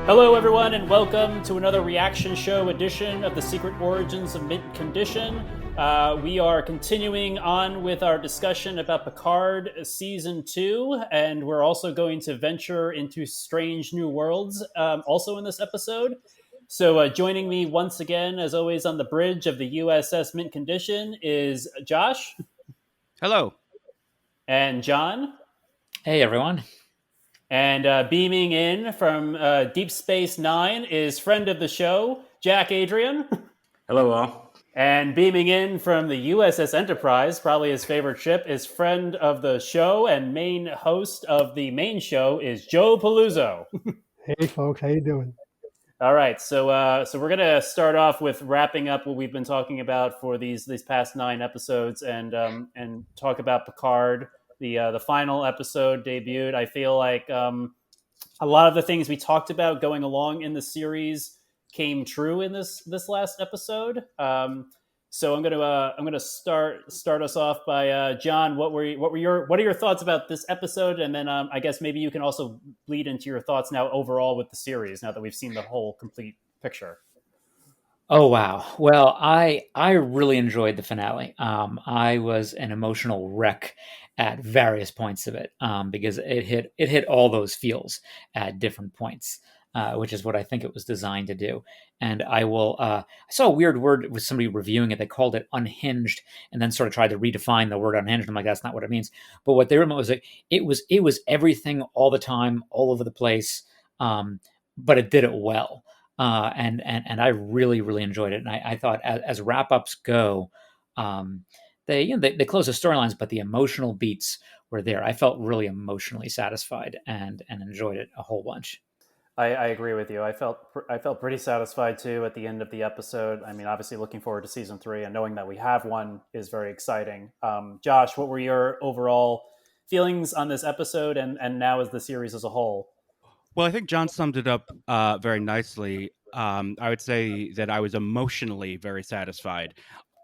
Hello, everyone, and welcome to another reaction show edition of the Secret Origins of Mint Condition. We are continuing on with our discussion about Picard Season 2, and we're also going to venture into strange new worlds also in this episode. So joining me once again, as always, on the bridge of the USS Mint Condition is Josh. Hello. And John. Hey, everyone. And beaming in from Deep Space Nine is friend of the show, Jack Adrien. Hello, all. And beaming in from the USS Enterprise, probably his favorite ship, is friend of the show and main host of the main show is Joe Peluso. Hey, folks, how you doing? All right, so we're gonna start off with wrapping up what we've been talking about for these past 9 episodes, and talk about Picard. The final episode debuted. I feel like a lot of the things we talked about going along in the series came true in this last episode. So I'm gonna start us off by John. What are your thoughts about this episode? And then I guess maybe you can also bleed into your thoughts now overall with the series. Now that we've seen the whole complete picture. Oh, wow. Well, I really enjoyed the finale. I was an emotional wreck at various points of it because it hit all those feels at different points, which is what I think it was designed to do. And I saw a weird word with somebody reviewing it. They called it unhinged, and then sort of tried to redefine the word unhinged. I'm like, that's not what it means. But what they were was like, it was everything all the time, all over the place, but it did it well. And I really, really enjoyed it. And I thought as wrap-ups go, they close the storylines, but the emotional beats were there. I felt really emotionally satisfied and enjoyed it a whole bunch. I agree with you. I felt pretty satisfied too at the end of the episode. I mean, obviously looking forward to season 3 and knowing that we have one is very exciting. Josh, what were your overall feelings on this episode and now as the series as a whole? Well, I think John summed it up very nicely. I would say that I was emotionally very satisfied.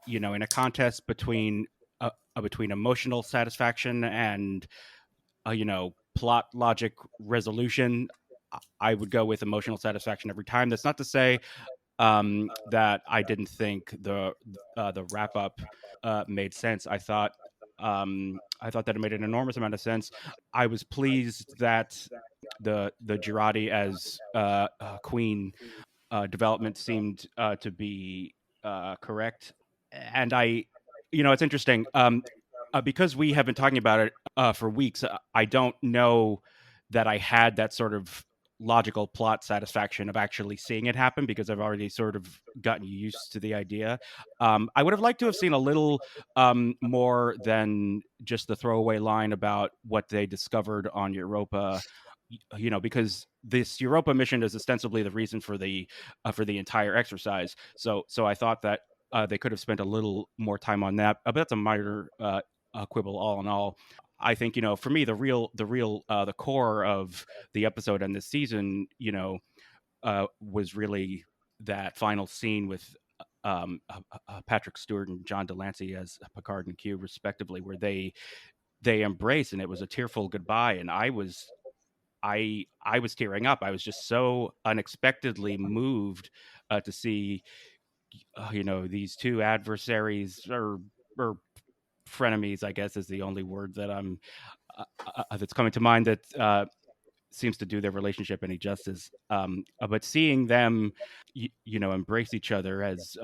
You know, in a contest between emotional satisfaction and plot logic resolution, I would go with emotional satisfaction every time. That's not to say that I didn't think the wrap up made sense. I thought that it made an enormous amount of sense. I was pleased that the Girardi as Queen development seemed to be correct, and it's interesting because we have been talking about it for weeks. I don't know that I had that sort of logical plot satisfaction of actually seeing it happen because I've already sort of gotten used to the idea. I would have liked to have seen a little more than just the throwaway line about what they discovered on Europa, because this Europa mission is ostensibly the reason for the entire exercise. So I thought that they could have spent a little more time on that. But that's a minor quibble all in all. I think, for me, the core of the episode and this season, was really that final scene with Patrick Stewart and John Delancey as Picard and Q, respectively, where they embrace, and it was a tearful goodbye. And I was tearing up. I was just so unexpectedly moved to see, these two adversaries or frenemies, I guess, is the only word that I'm that's coming to mind that seems to do their relationship any justice. But seeing them, embrace each other as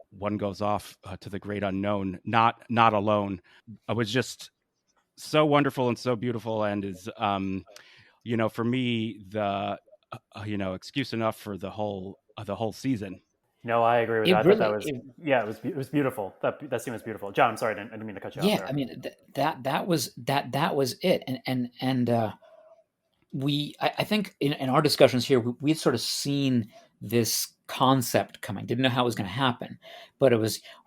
one goes off to the great unknown, not alone, was just so wonderful and so beautiful, and is for me the excuse enough for the whole season. No, I agree with that. It was beautiful. That scene was beautiful. John, I'm sorry, I didn't mean to cut you off there. I mean that was it, and I think in our discussions here we've sort of seen this concept coming. Didn't know how it was going to happen, but our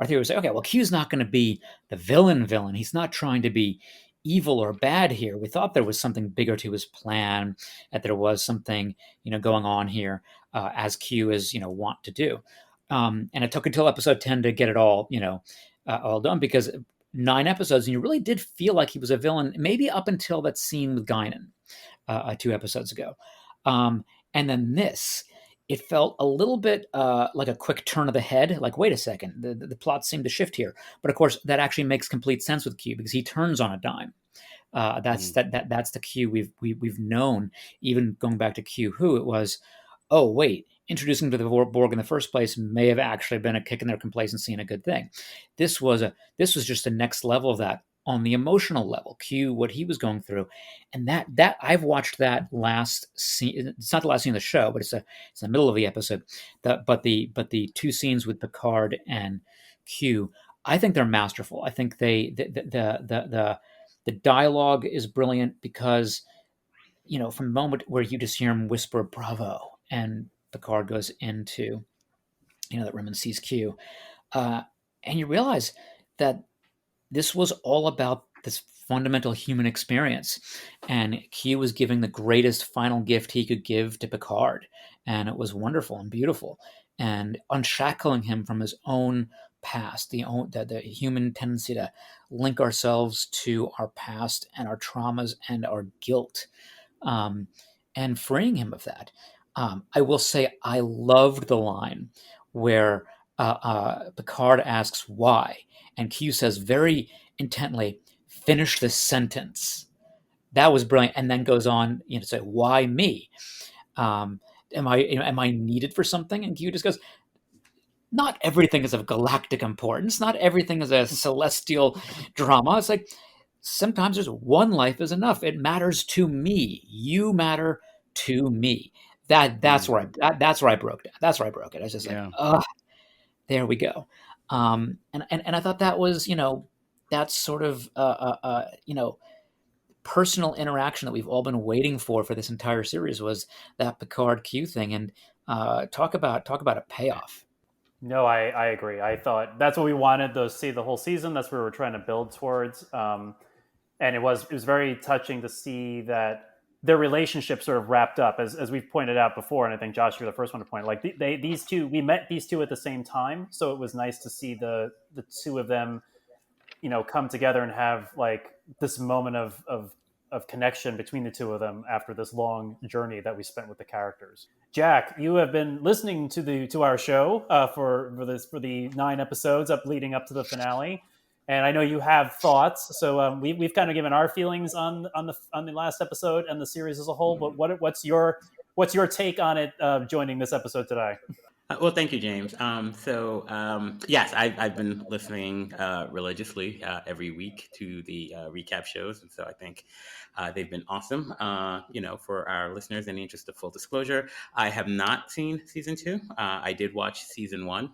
theory was okay. Well, Q's not going to be the villain. He's not trying to be evil or bad here. We thought there was something bigger to his plan, that there was something going on here, as Q is want to do. And it took until episode 10 to get it all all done, because 9 episodes and you really did feel like he was a villain, maybe up until that scene with Guinan 2 episodes ago. And then this, it felt a little bit like a quick turn of the head. Like, wait a second, the plot seemed to shift here. But of course, that actually makes complete sense with Q because he turns on a dime. That's the Q we've known, even going back to Q Who. It was, oh wait, introducing to the Borg in the first place may have actually been a kick in their complacency and a good thing. This was just the next level of that on the emotional level. Q, what he was going through, and that I've watched that last scene. It's not the last scene of the show, but it's the middle of the episode. But the two scenes with Picard and Q, I think they're masterful. I think the dialogue is brilliant because, from the moment where you just hear him whisper "Bravo" and Picard goes into, that room and sees Q, and you realize that this was all about this fundamental human experience, and Q was giving the greatest final gift he could give to Picard, and it was wonderful and beautiful, and unshackling him from his own past, the human tendency to link ourselves to our past and our traumas and our guilt, um, and freeing him of that. I will say I loved the line where Picard asks why, and Q says very intently, "Finish this sentence." That was brilliant, and then goes on, to say, "Why me? Um, am I needed for something?" And Q just goes, "Not everything is of galactic importance. Not everything is a celestial drama. It's like sometimes there's one life is enough. It matters to me. You matter to me." That's where I broke down. That's where I broke it. I was just like, ugh, there we go. And I thought that was, that sort of personal interaction that we've all been waiting for this entire series was that Picard Q thing, and talk about a payoff. No, I agree. I thought that's what we wanted to see the whole season. That's what we were trying to build towards. And it was very touching to see that their relationship sort of wrapped up, as we've pointed out before. And I think Josh, you're the first one to point. Like these two, we met these two at the same time, so it was nice to see the two of them, come together and have like this moment of connection between the two of them after this long journey that we spent with the characters. Jack, you have been listening to our show for the 9 episodes leading up to the finale, and I know you have thoughts. So we've kind of given our feelings on the last episode and the series as a whole. But what's your take on it joining this episode today? Well, thank you, James. Yes, I've been listening religiously every week to the recap shows, and so I think they've been awesome. For our listeners, in the interest of full disclosure, I have not seen season 2. I did watch season 1.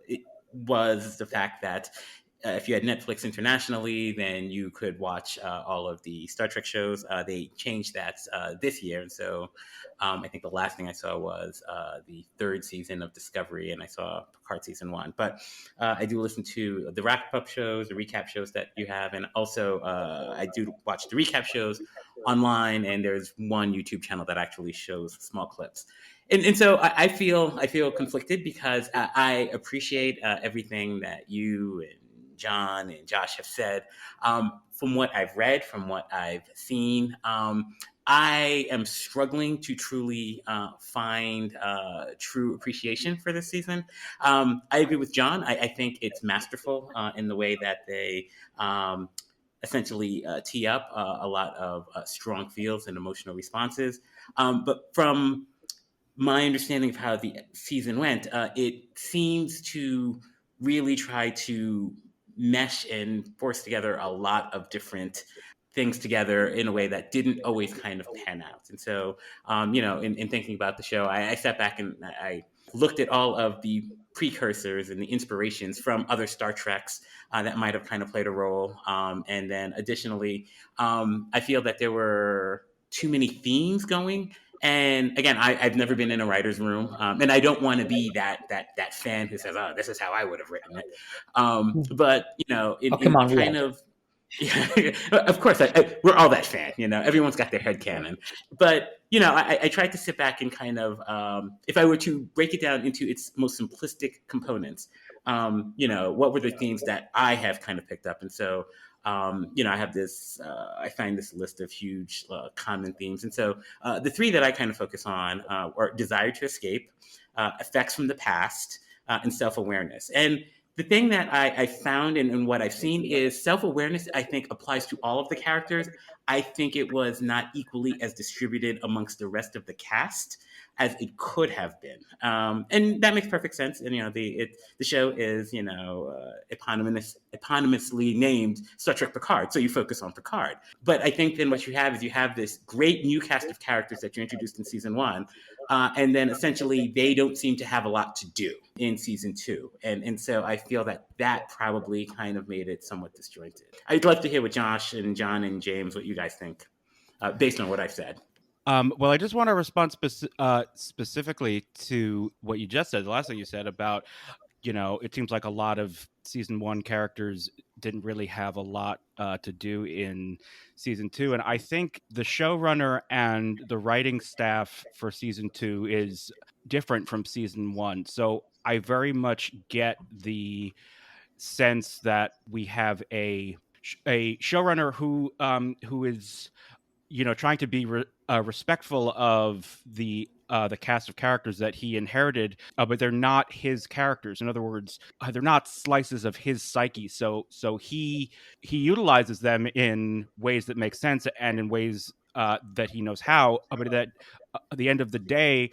It was the fact that if you had Netflix internationally, then you could watch all of the Star Trek shows. They changed that this year, and so I think the last thing I saw was the 3rd season of Discovery, and I saw Picard season 1. But I do listen to the wrap-up shows, the recap shows that you have, and also I do watch the recap shows online, and there's one YouTube channel that actually shows small clips. And so I feel conflicted because I appreciate everything that you and John and Josh have said. From what I've read, from what I've seen, I am struggling to truly find true appreciation for this season. I agree with John. I think it's masterful in the way that they essentially tee up a lot of strong feels and emotional responses. But from my understanding of how the season went, it seems to really try to mesh and force together a lot of different things together in a way that didn't always kind of pan out. And so, in thinking about the show, I sat back and I looked at all of the precursors and the inspirations from other Star Treks that might have kind of played a role. And then additionally, I feel that there were too many themes going. And again, I've never been in a writer's room, and I don't want to be that fan who says, "Oh, this is how I would have written it." But yeah, of course, we're all that fan. Everyone's got their headcanon. But I tried to sit back and kind of, if I were to break it down into its most simplistic components, what were the themes that I have kind of picked up? And so I have this, I find this list of huge common themes. And so the three that I kind of focus on are desire to escape, effects from the past, and self awareness. And the thing that I found and what I've seen is self awareness, I think, applies to all of the characters. I think it was not equally as distributed amongst the rest of the cast as it could have been, and that makes perfect sense. And the show is eponymously named Star Trek Picard, so you focus on Picard. But I think then what you have is you have this great new cast of characters that you introduced in season one, and then essentially they don't seem to have a lot to do in season two, and so I feel that probably kind of made it somewhat disjointed. I'd love to hear what Josh and John and James, what you guys think, based on what I've said. Well, I just want to respond specifically to what you just said. The last thing you said about, it seems like a lot of season one characters didn't really have a lot to do in season two. And I think the showrunner and the writing staff for season two is different from season one. So I very much get the sense that we have a showrunner who is trying to be respectful of the cast of characters that he inherited, but they're not his characters. In other words, they're not slices of his psyche. So he utilizes them in ways that make sense and in ways that he knows how. But that at the end of the day,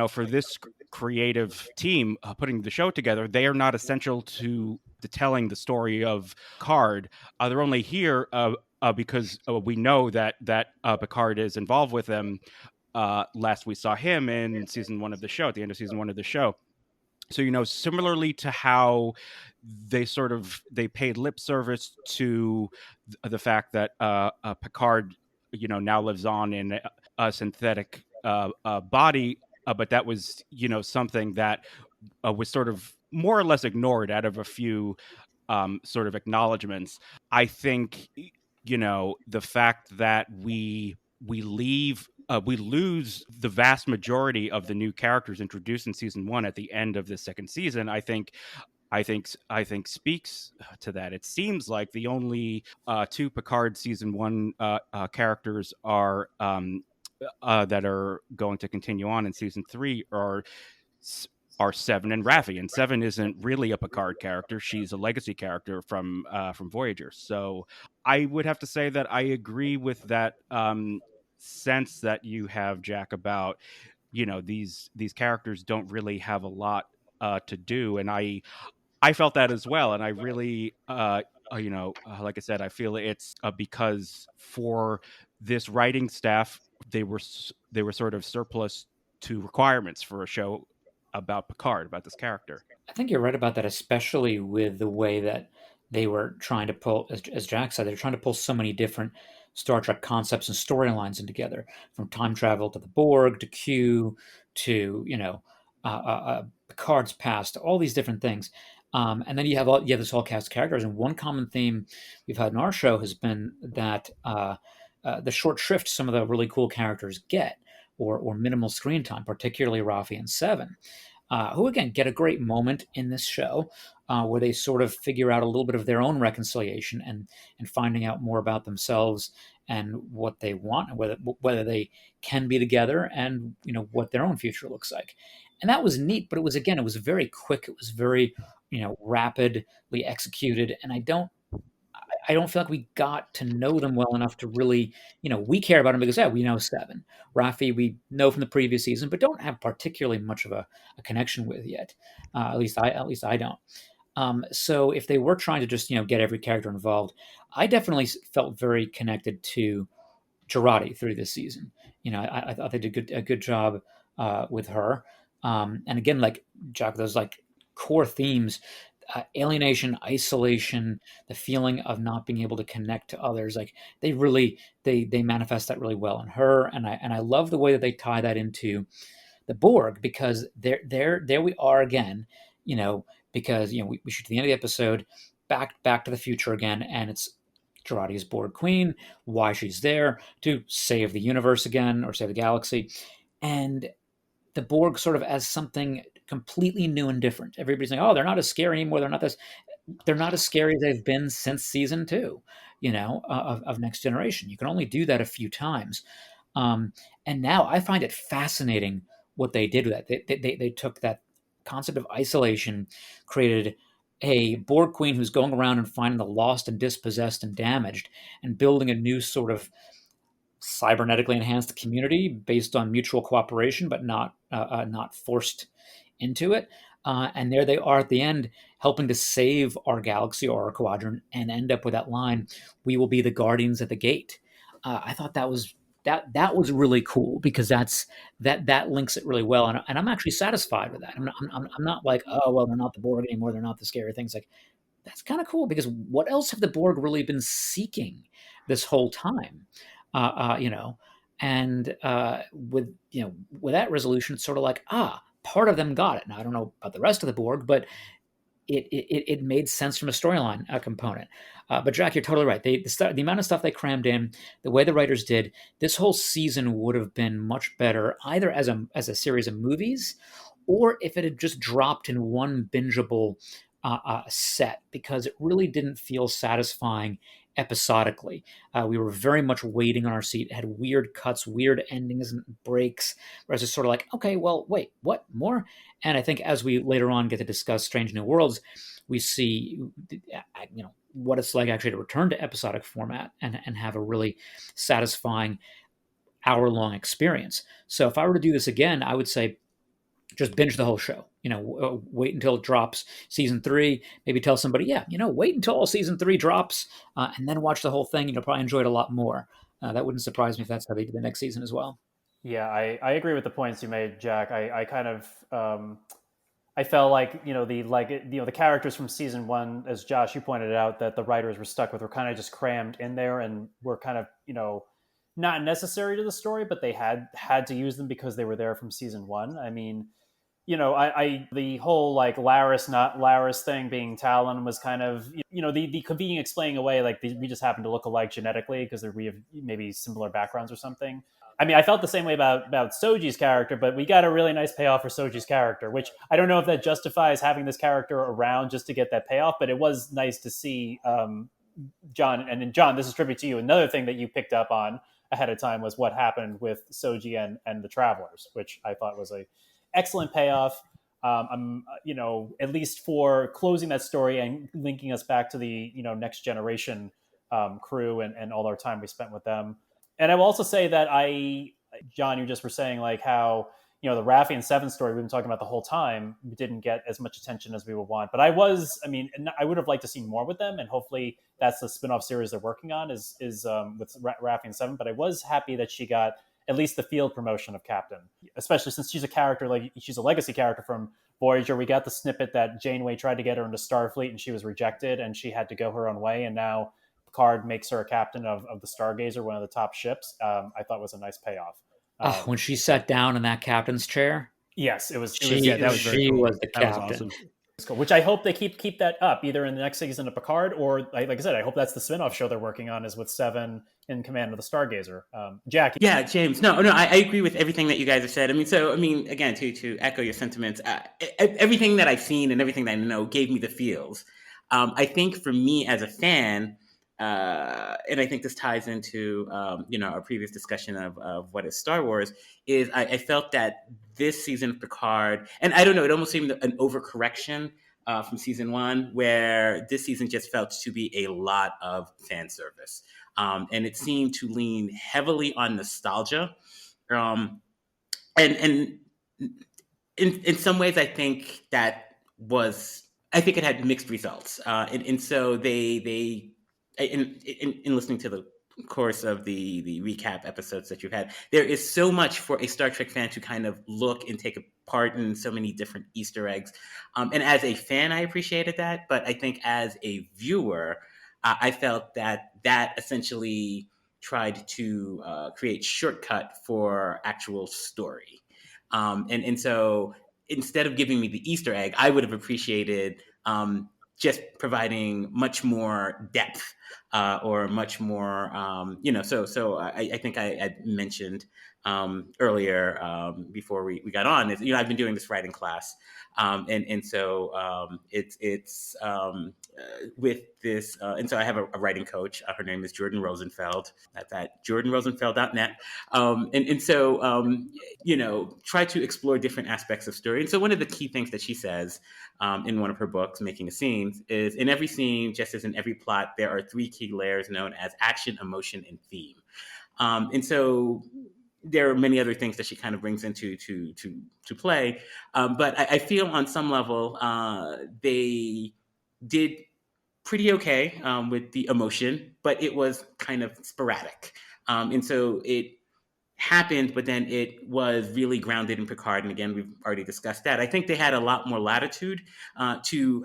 for this creative team putting the show together, they are not essential to telling the story of Picard. They're only here because we know that Picard is involved with them. Last we saw him in season one of the show, at the end of season one of the show. So, similarly to how they paid lip service to the fact that Picard, now lives on in a synthetic body, but that was, something that was sort of more or less ignored out of a few sort of acknowledgments. I think, the fact that we lose the vast majority of the new characters introduced in season one at the end of the second season, I think speaks to that. It seems like the only two Picard season one characters are that are going to continue on in season three are Seven and Raffi, and Seven isn't really a Picard character; she's a legacy character from Voyager. So I would have to say that I agree with that sense that you have, Jack, about these characters don't really have a lot to do, and I felt that as well, and I really like I said, I feel it's because for this writing staff, they were sort of surplus to requirements for a show about Picard, about this character. I think you're right about that, especially with the way that they were trying to pull, as Jack said, they're trying to pull so many different Star Trek concepts and storylines in together, from time travel to the Borg to Q to Picard's past, all these different things. And then you have this whole cast of characters. And one common theme we've had in our show has been that the short shrift some of the really cool characters get, or minimal screen time, particularly Raffi and Seven, who again get a great moment in this show where they sort of figure out a little bit of their own reconciliation and finding out more about themselves and what they want, and whether they can be together, and what their own future looks like. And that was neat, but it was very quick. It was very rapidly executed, and I don't feel like we got to know them well enough to really, we care about them because we know Seven. Raffi we know from the previous season, but don't have particularly much of a connection with yet. At least I don't. So if they were trying to just get every character involved, I definitely felt very connected to Girardi through this season. I thought they did a good job with her. And again, like Jack, those like core themes. Alienation, isolation, the feeling of not being able to connect to others, like they manifest that really well in her, and I love the way that they tie that into the Borg, because there we are again, because we shoot to the end of the episode, back to the future again, and it's Girardi as Borg Queen, why she's there to save the universe again, or save the galaxy, and the Borg sort of as something completely new and different. Everybody's like, oh, they're not as scary anymore. They're not this. they're not as scary as they've been since season 2, of Next Generation. You can only do that a few times. Um, and now I find it fascinating what they did with that. They took that concept of isolation, created a Borg queen who's going around and finding the lost and dispossessed and damaged, and building a new sort of cybernetically enhanced community based on mutual cooperation, but not forced into it. And there they are at the end, helping to save our galaxy or our quadrant, and end up with that line, "We will be the guardians at the gate." I thought that was really cool, because that links it really well, and I'm actually satisfied with that. I'm not like, oh well, they're not the Borg anymore, they're not the scary things. Like, that's kind of cool, because what else have the Borg really been seeking this whole time? uh, uh, you know, and with that resolution, it's sort of like, part of them got it. Now I don't know about the rest of the Borg, but it made sense from a storyline component. But Jack, you're totally right. The amount of stuff they crammed in, the way the writers did, this whole season would have been much better either as a series of movies, or if it had just dropped in one bingeable set, because it really didn't feel satisfying episodically. We were very much waiting on our seat. It had weird cuts, weird endings, and breaks. Whereas it's sort of like, okay, well, wait, what more? And I think as we later on get to discuss Strange New Worlds, we see, what it's like actually to return to episodic format and have a really satisfying hour-long experience. So if I were to do this again, I would say just binge the whole show. Wait until it drops season 3. Maybe tell somebody, yeah, wait until all season 3 drops, and then watch the whole thing. You'll probably enjoy it a lot more. That wouldn't surprise me if that's how they do the next season as well. Yeah, I agree with the points you made, Jack. I kind of I felt like the characters from season 1, as Josh you pointed out, that the writers were stuck with, were kind of just crammed in there, and were kind of not necessary to the story, but they had to use them because they were there from season 1. I mean, I the whole like Laris not Laris thing being Talon was kind of the convenient explaining away, like we just happen to look alike genetically because we have maybe similar backgrounds or something. I mean, I felt the same way about Soji's character, but we got a really nice payoff for Soji's character, which I don't know if that justifies having this character around just to get that payoff, but it was nice to see. John, and John, this is tribute to you. Another thing that you picked up on ahead of time was what happened with Soji and the Travelers, which I thought was a excellent payoff. I'm, at least for closing that story and linking us back to the, Next Generation crew and all our time we spent with them. And I will also say that John, you just were saying like how, the Raffi and Seven story we've been talking about the whole time, we didn't get as much attention as we would want. But I would have liked to see more with them, and hopefully that's the spinoff series they're working on is with Raffi and Seven. But I was happy that she got at least the field promotion of Captain, especially since she's a character, like she's a legacy character from Voyager. We got the snippet that Janeway tried to get her into Starfleet and she was rejected and she had to go her own way. And now Picard makes her a captain of the Stargazer, one of the top ships. I thought was a nice payoff. When she sat down in that captain's chair. Yes, it was. That was very cool. Was the captain. That was awesome. Cool. Which I hope they keep that up either in the next season of Picard, or like I said, I hope that's the spinoff show they're working on, is with Seven in command of the Stargazer. Jack. Yeah, James. No, I agree with everything that you guys have said. Again, to echo your sentiments, everything that I've seen and everything that I know gave me the feels. I think for me as a fan, and I think this ties into our previous discussion of what is Star Wars, is I felt that this season of Picard, and I don't know, it almost seemed an overcorrection from season 1, where this season just felt to be a lot of fan service, and it seemed to lean heavily on nostalgia, and in some ways I think it had mixed results, and so they in listening to the course of the recap episodes that you've had, there is so much for a Star Trek fan to kind of look and take part in, so many different Easter eggs. And as a fan, I appreciated that. But I think as a viewer, I felt that essentially tried to create shortcut for actual story. And so instead of giving me the Easter egg, I would have appreciated just providing much more depth or much more, so I think I had mentioned earlier, before we got on, is, I've been doing this writing class, and so it's with this, and so I have a writing coach. Her name is Jordan Rosenfeld. That's at jordanrosenfeld.net. And so, try to explore different aspects of story. And so one of the key things that she says in one of her books, Making a Scene, is in every scene, just as in every plot, there are three key layers known as action, emotion, and theme. And so there are many other things that she kind of brings into to play. But I feel on some level they did pretty okay with the emotion, but it was kind of sporadic. And so it happened, but then it was really grounded in Picard. And again, we've already discussed that. I think they had a lot more latitude to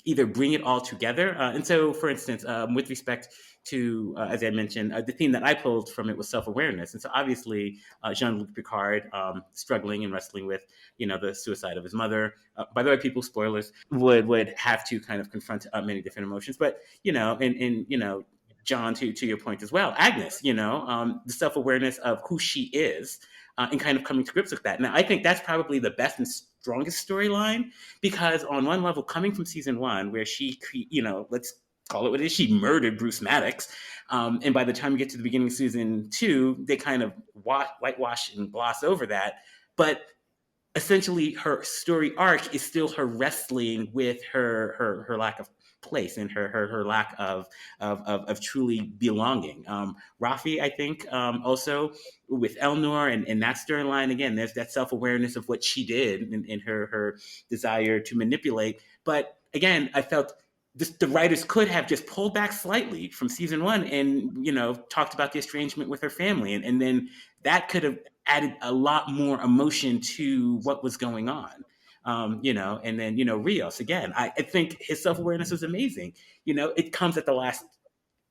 either bring it all together. And so, for instance, with respect to, as I mentioned, the theme that I pulled from it was self-awareness. And so obviously, Jean-Luc Picard struggling and wrestling with, the suicide of his mother. By the way, people, spoilers, would have to kind of confront many different emotions. But, and John, to your point as well, Agnes, the self-awareness of who she is, and kind of coming to grips with that. Now, I think that's probably the best and strongest storyline, because on one level, coming from season one, where she, let's call it what it is, she murdered Bruce Maddox. And by the time you get to the beginning of season two, they kind of whitewash and gloss over that. But essentially, her story arc is still her wrestling with her lack of place and her lack of truly belonging. Rafi, I think, also with Elnor and that storyline, again, there's that self-awareness of what she did and her desire to manipulate. But again, I felt the writers could have just pulled back slightly from season one and, talked about the estrangement with her family. And then that could have added a lot more emotion to what was going on. And then, Rios, again, I think his self-awareness was amazing. It comes at the last,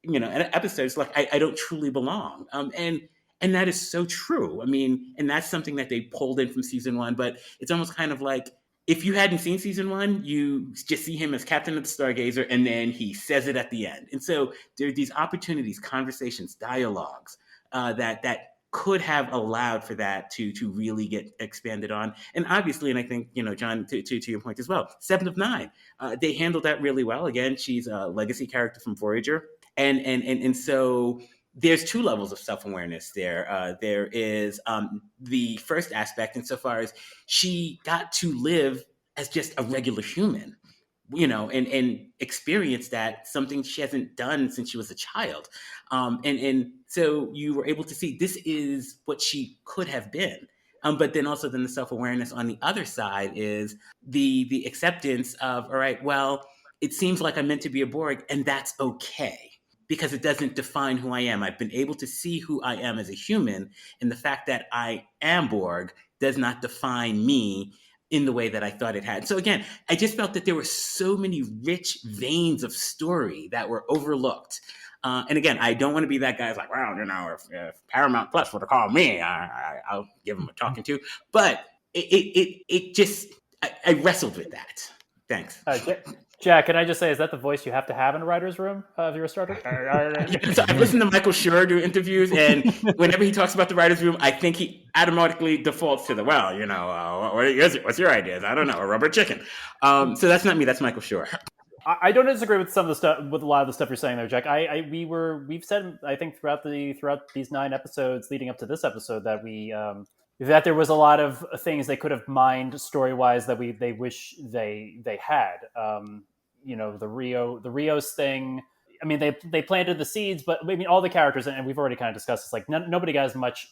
episodes, like, I don't truly belong. And that is so true. I mean, and that's something that they pulled in from season one, but it's almost kind of like, if you hadn't seen season one, you just see him as captain of the Stargazer, and then he says it at the end. And so there are these opportunities, conversations, dialogues that could have allowed for that to really get expanded on. And obviously, and I think, John, to your point as well, 7 of 9, they handled that really well. Again, she's a legacy character from Voyager. And so there's two levels of self-awareness there. There is the first aspect, insofar as she got to live as just a regular human, and experience that, something she hasn't done since she was a child. And so you were able to see this is what she could have been. But then also the self-awareness on the other side is the acceptance of, all right, well, it seems like I'm meant to be a Borg, and that's okay, because it doesn't define who I am. I've been able to see who I am as a human, and the fact that I am Borg does not define me in the way that I thought it had. So again, I just felt that there were so many rich veins of story that were overlooked. And again, I don't want to be that guy who's like, well, if Paramount Plus were to call me, I'll give them a talking to. But it just, I wrestled with that. Thanks. Jack, can I just say, is that the voice you have to have in a writer's room if you're a Star Trek? So I've listened to Michael Schur do interviews, and whenever he talks about the writer's room, I think he automatically defaults to what's your ideas? I don't know, a rubber chicken. So that's not me. That's Michael Schur. I don't disagree with some of the stuff, with a lot of the stuff you're saying there, Jack. We've said, I think, throughout these 9 episodes leading up to this episode, that that there was a lot of things they could have mined story-wise that they wish they had. The Rios thing. I mean, they planted the seeds, but I mean, all the characters, and we've already kind of discussed this, like nobody got as much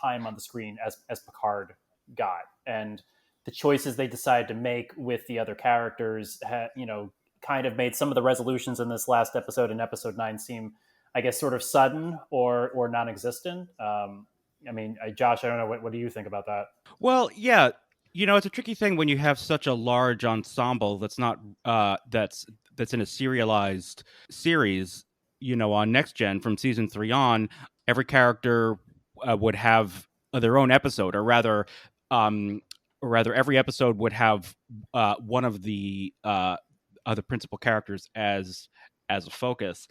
time on the screen as Picard got, and the choices they decided to make with the other characters kind of made some of the resolutions in this last episode, in episode 9, seem, I guess, sort of sudden or non-existent. I mean, Josh, I don't know. What do you think about that? Well, yeah, it's a tricky thing when you have such a large ensemble that's not that's in a serialized series. On Next Gen from season 3 on, every character would have their own episode, or rather, every episode would have one of the other principal characters as a focus.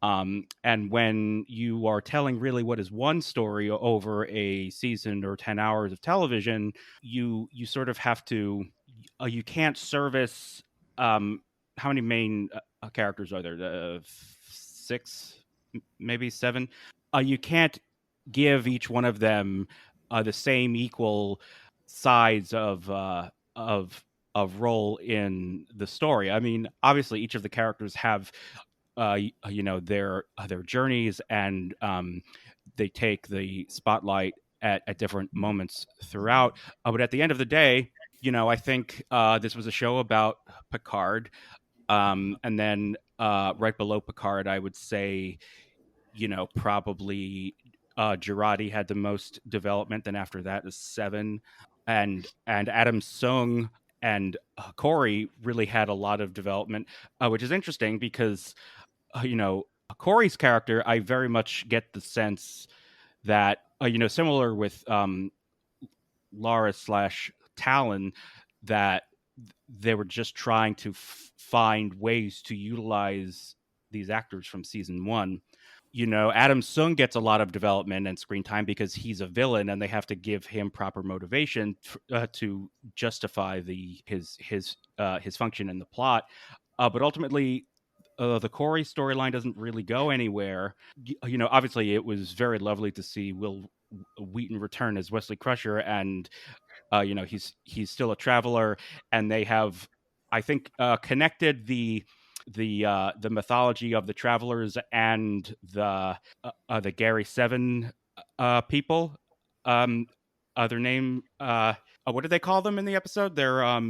And when you are telling really what is one story over a season or 10 hours of television, you sort of have to, you can't service, how many main characters are there? Six, maybe seven. You can't give each one of them the same equal size of role in the story. I mean, obviously, each of the characters have their journeys, and they take the spotlight at different moments throughout. But at the end of the day, I think this was a show about Picard, and then right below Picard, I would say, probably Girardi had the most development. Then after that is Seven, and Adam Sung and Corey really had a lot of development, which is interesting because Corey's character, I very much get the sense that similar with Lara / Talon, that they were just trying to find ways to utilize these actors from season one. Adam Sung gets a lot of development and screen time because he's a villain, and they have to give him proper motivation to justify his function in the plot. But ultimately, the Corey storyline doesn't really go anywhere. Obviously, it was very lovely to see Will Wheaton return as Wesley Crusher, and he's still a traveler, and they have, I think, connected the mythology of the travelers and the Gary Seven people. Their name, what did they call them in the episode? They're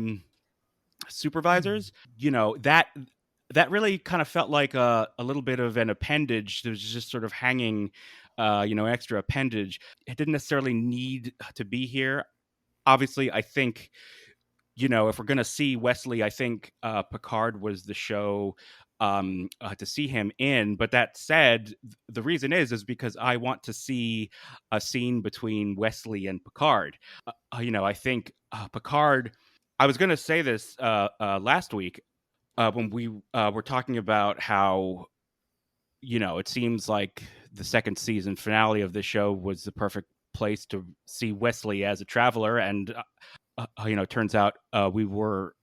supervisors. That really kind of felt like a little bit of an appendage. There's just sort of hanging, extra appendage. It didn't necessarily need to be here. Obviously, I think, if we're going to see Wesley, I think Picard was the show to see him in. But that said, the reason is because I want to see a scene between Wesley and Picard. I think Picard, I was going to say this last week when we were talking about how, it seems like the second season finale of this show was the perfect place to see Wesley as a traveler, and turns out we were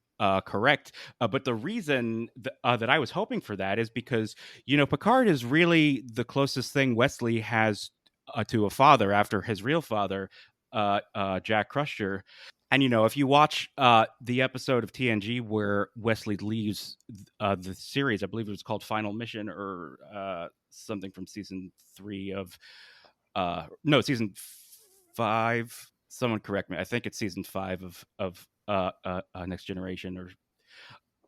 correct. But the reason that I was hoping for that is because Picard is really the closest thing Wesley has to a father after his real father, Jack Crusher. And if you watch the episode of TNG where Wesley leaves the series, I believe it was called Final Mission or something from season 3 of season 5. Someone correct me. I think it's season 5 of Next Generation,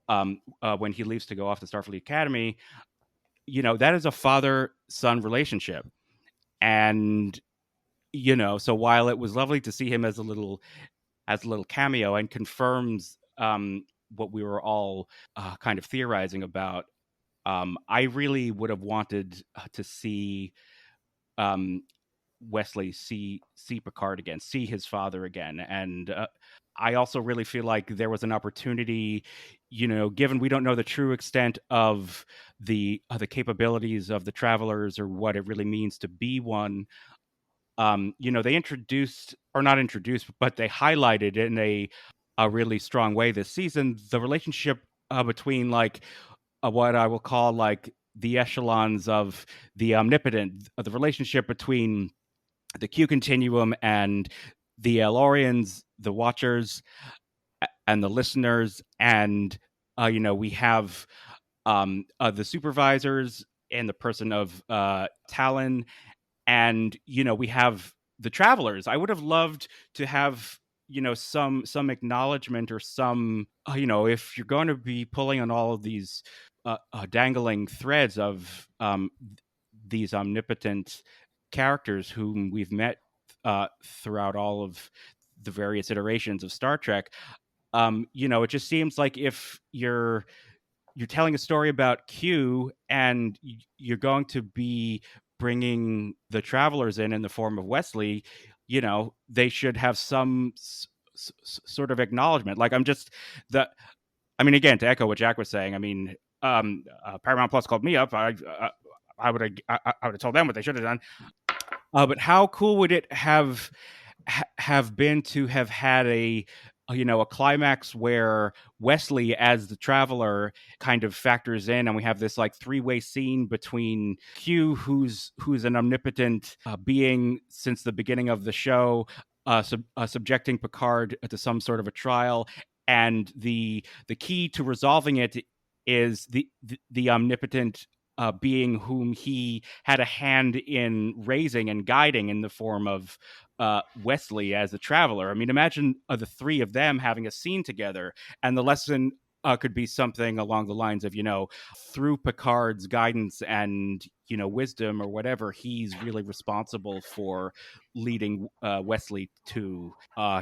or when he leaves to go off to Starfleet Academy. That is a father-son relationship, and so while it was lovely to see him as a little cameo and confirms what we were all kind of theorizing about, I really would have wanted to see Wesley see Picard again, see his father again. And I also really feel like there was an opportunity, given we don't know the true extent of the capabilities of the travelers or what it really means to be one. They introduced, or not introduced, but they highlighted in a really strong way this season the relationship between what I will call the echelons of the omnipotent, the relationship between the Q continuum and the Elorians, the Watchers, and the listeners. And we have the supervisors in the person of Talon, and we have the travelers. I would have loved to have some acknowledgement, or some if you're going to be pulling on all of these dangling threads of these omnipotent characters whom we've met throughout all of the various iterations of Star Trek. It just seems like if you're telling a story about Q and you're going to be bringing the travelers in the form of Wesley, they should have some sort of acknowledgement. Again, to echo what Jack was saying, Paramount Plus called me up. I would have told them what they should have done. But how cool would it have been to have had a climax where Wesley as the traveler kind of factors in, and we have this like three-way scene between Q, who's an omnipotent being since the beginning of the show, subjecting Picard to some sort of a trial, and the key to resolving it is the omnipotent being whom he had a hand in raising and guiding in the form of Wesley as a traveler. I mean, imagine the three of them having a scene together, and the lesson could be something along the lines of, through Picard's guidance and, wisdom or whatever, he's really responsible for leading Wesley to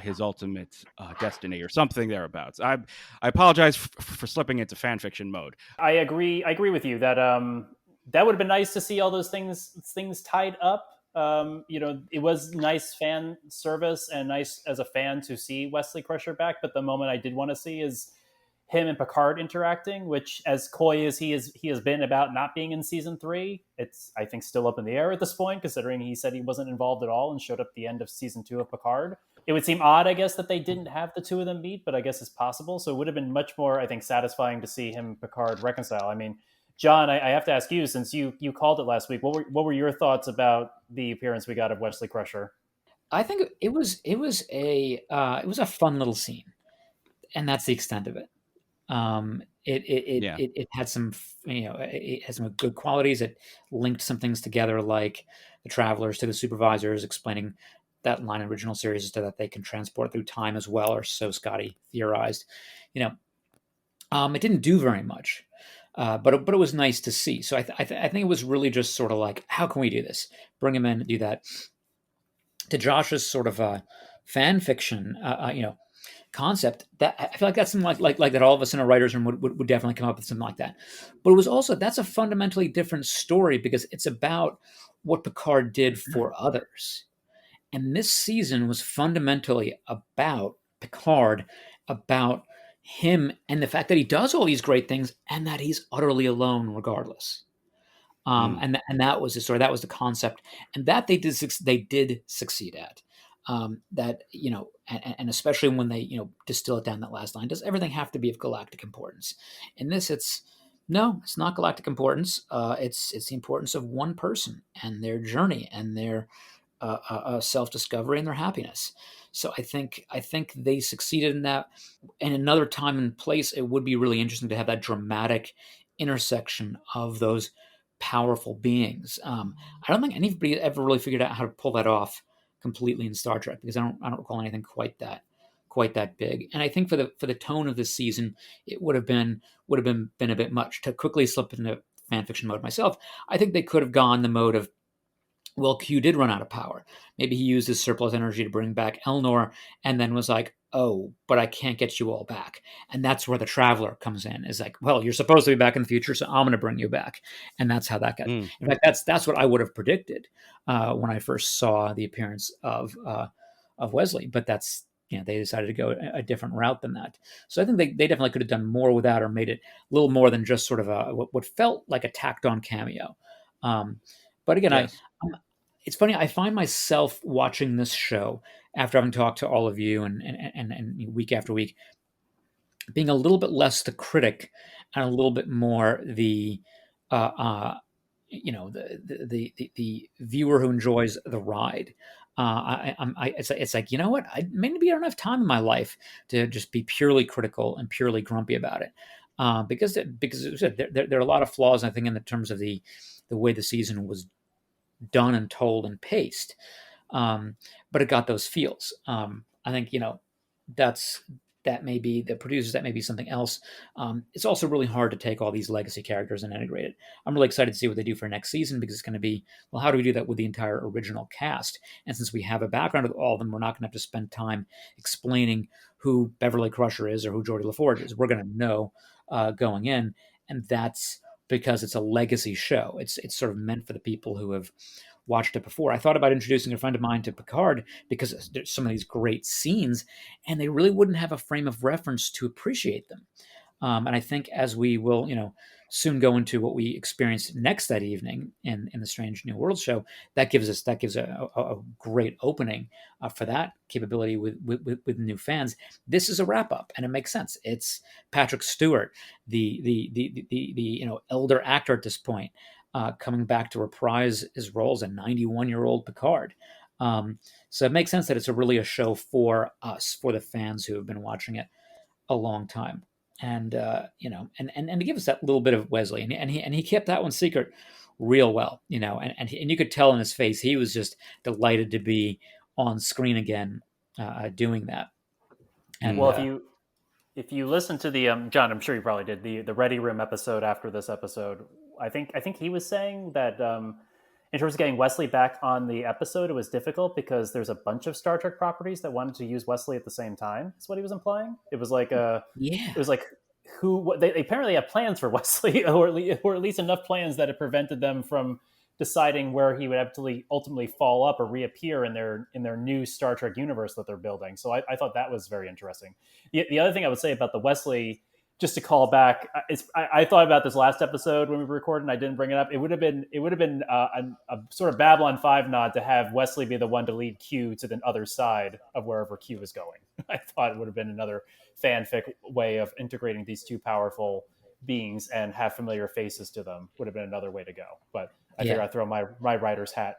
his ultimate destiny or something thereabouts. I apologize for slipping into fan fiction mode. I agree with you that that would have been nice to see all those things tied up. It was nice fan service and nice as a fan to see Wesley Crusher back. But the moment I did want to see is him and Picard interacting, which, as coy as he has been about not being in season 3, it's, I think, still up in the air at this point, considering he said he wasn't involved at all and showed up at the end of season 2 of Picard. It would seem odd, I guess, that they didn't have the two of them meet, but I guess it's possible. So it would have been much more, I think, satisfying to see him and Picard reconcile. I mean, John, I have to ask you, since you called it last week, what were your thoughts about the appearance we got of Wesley Crusher? I think it was a fun little scene, and that's the extent of it. It had some, it had some good qualities. It linked some things together, like the travelers to the supervisors, explaining that line in the original series so that they can transport through time as well, or so Scotty theorized. It didn't do very much, but it was nice to see. So I think it was really just sort of like, how can we do this? Bring him in, do that. To Josh's sort of fan fiction, concept, that I feel like that's something like that all of us in a writer's room would definitely come up with something like that. But it was also, that's a fundamentally different story because it's about what Picard did for others. And this season was fundamentally about Picard, about him and the fact that he does all these great things and that he's utterly alone regardless. And that was the story. That was the concept, and that they did succeed at. That, and especially when they, distill it down, that last line, does everything have to be of galactic importance? In this, it's not galactic importance. It's the importance of one person and their journey and their self-discovery and their happiness. So I think they succeeded in that. In another time and place, it would be really interesting to have that dramatic intersection of those powerful beings. I don't think anybody ever really figured out how to pull that off completely in Star Trek, because I don't recall anything quite that big. And I think for the tone of this season, it would have been a bit much. To quickly slip into fan fiction mode myself, I think they could have gone the mode of, well, Q did run out of power. Maybe he used his surplus energy to bring back Elnor, and then was like, oh, but I can't get you all back. And that's where the Traveler comes in. Is like, well, you're supposed to be back in the future, so I'm going to bring you back. And that's how that got. In fact, that's what I would have predicted when I first saw the appearance of Wesley. But that's, they decided to go a different route than that. So I think they definitely could have done more with that, or made it a little more than just sort of what felt like a tacked on cameo. But again, yes. It's funny. I find myself watching this show after having talked to all of you and week after week, being a little bit less the critic and a little bit more the viewer who enjoys the ride. It's like, what? Maybe I don't have time in my life to just be purely critical and purely grumpy about it, because there are a lot of flaws, I think, in the terms of the way the season was done and told and paced, but it got those feels. I think that may be the producers, that may be something else. It's also really hard to take all these legacy characters and integrate it. I'm really excited to see what they do for next season, because it's going to be, well, how do we do that with the entire original cast? And since we have a background of all of them, we're not going to have to spend time explaining who Beverly Crusher is or who Geordi LaForge is. We're going to know going in, and that's because it's a legacy show. It's sort of meant for the people who have watched it before. I thought about introducing a friend of mine to Picard because there's some of these great scenes, and they really wouldn't have a frame of reference to appreciate them. And I think as we will, soon go into what we experienced next that evening in the Strange New World show. That gives a great opening for that capability with new fans. This is a wrap up, and it makes sense. It's Patrick Stewart, the elder actor at this point, coming back to reprise his role as a 91-year-old Picard. So it makes sense that it's really a show for us, for the fans who have been watching it a long time. And and to give us that little bit of Wesley, and he kept that one secret real well, and you could tell in his face he was just delighted to be on screen again, doing that. And well, if you listen to the John, I'm sure you probably did the Ready Room episode after this episode. I think he was saying that in terms of getting Wesley back on the episode, it was difficult because there's a bunch of Star Trek properties that wanted to use Wesley at the same time. That's what he was implying. It was like it was like they apparently have plans for Wesley, or at least enough plans that it prevented them from deciding where he would ultimately fall up or reappear in their new Star Trek universe that they're building. So I thought that was very interesting. The other thing I would say about the Wesley, just to call back, I thought about this last episode when we were recording. I didn't bring it up. It would have been a sort of Babylon 5 nod to have Wesley be the one to lead Q to the other side of wherever Q is going. I thought it would have been another fanfic way of integrating these two powerful beings and have familiar faces to them. Would have been another way to go. But I figure I'd throw my writer's hat.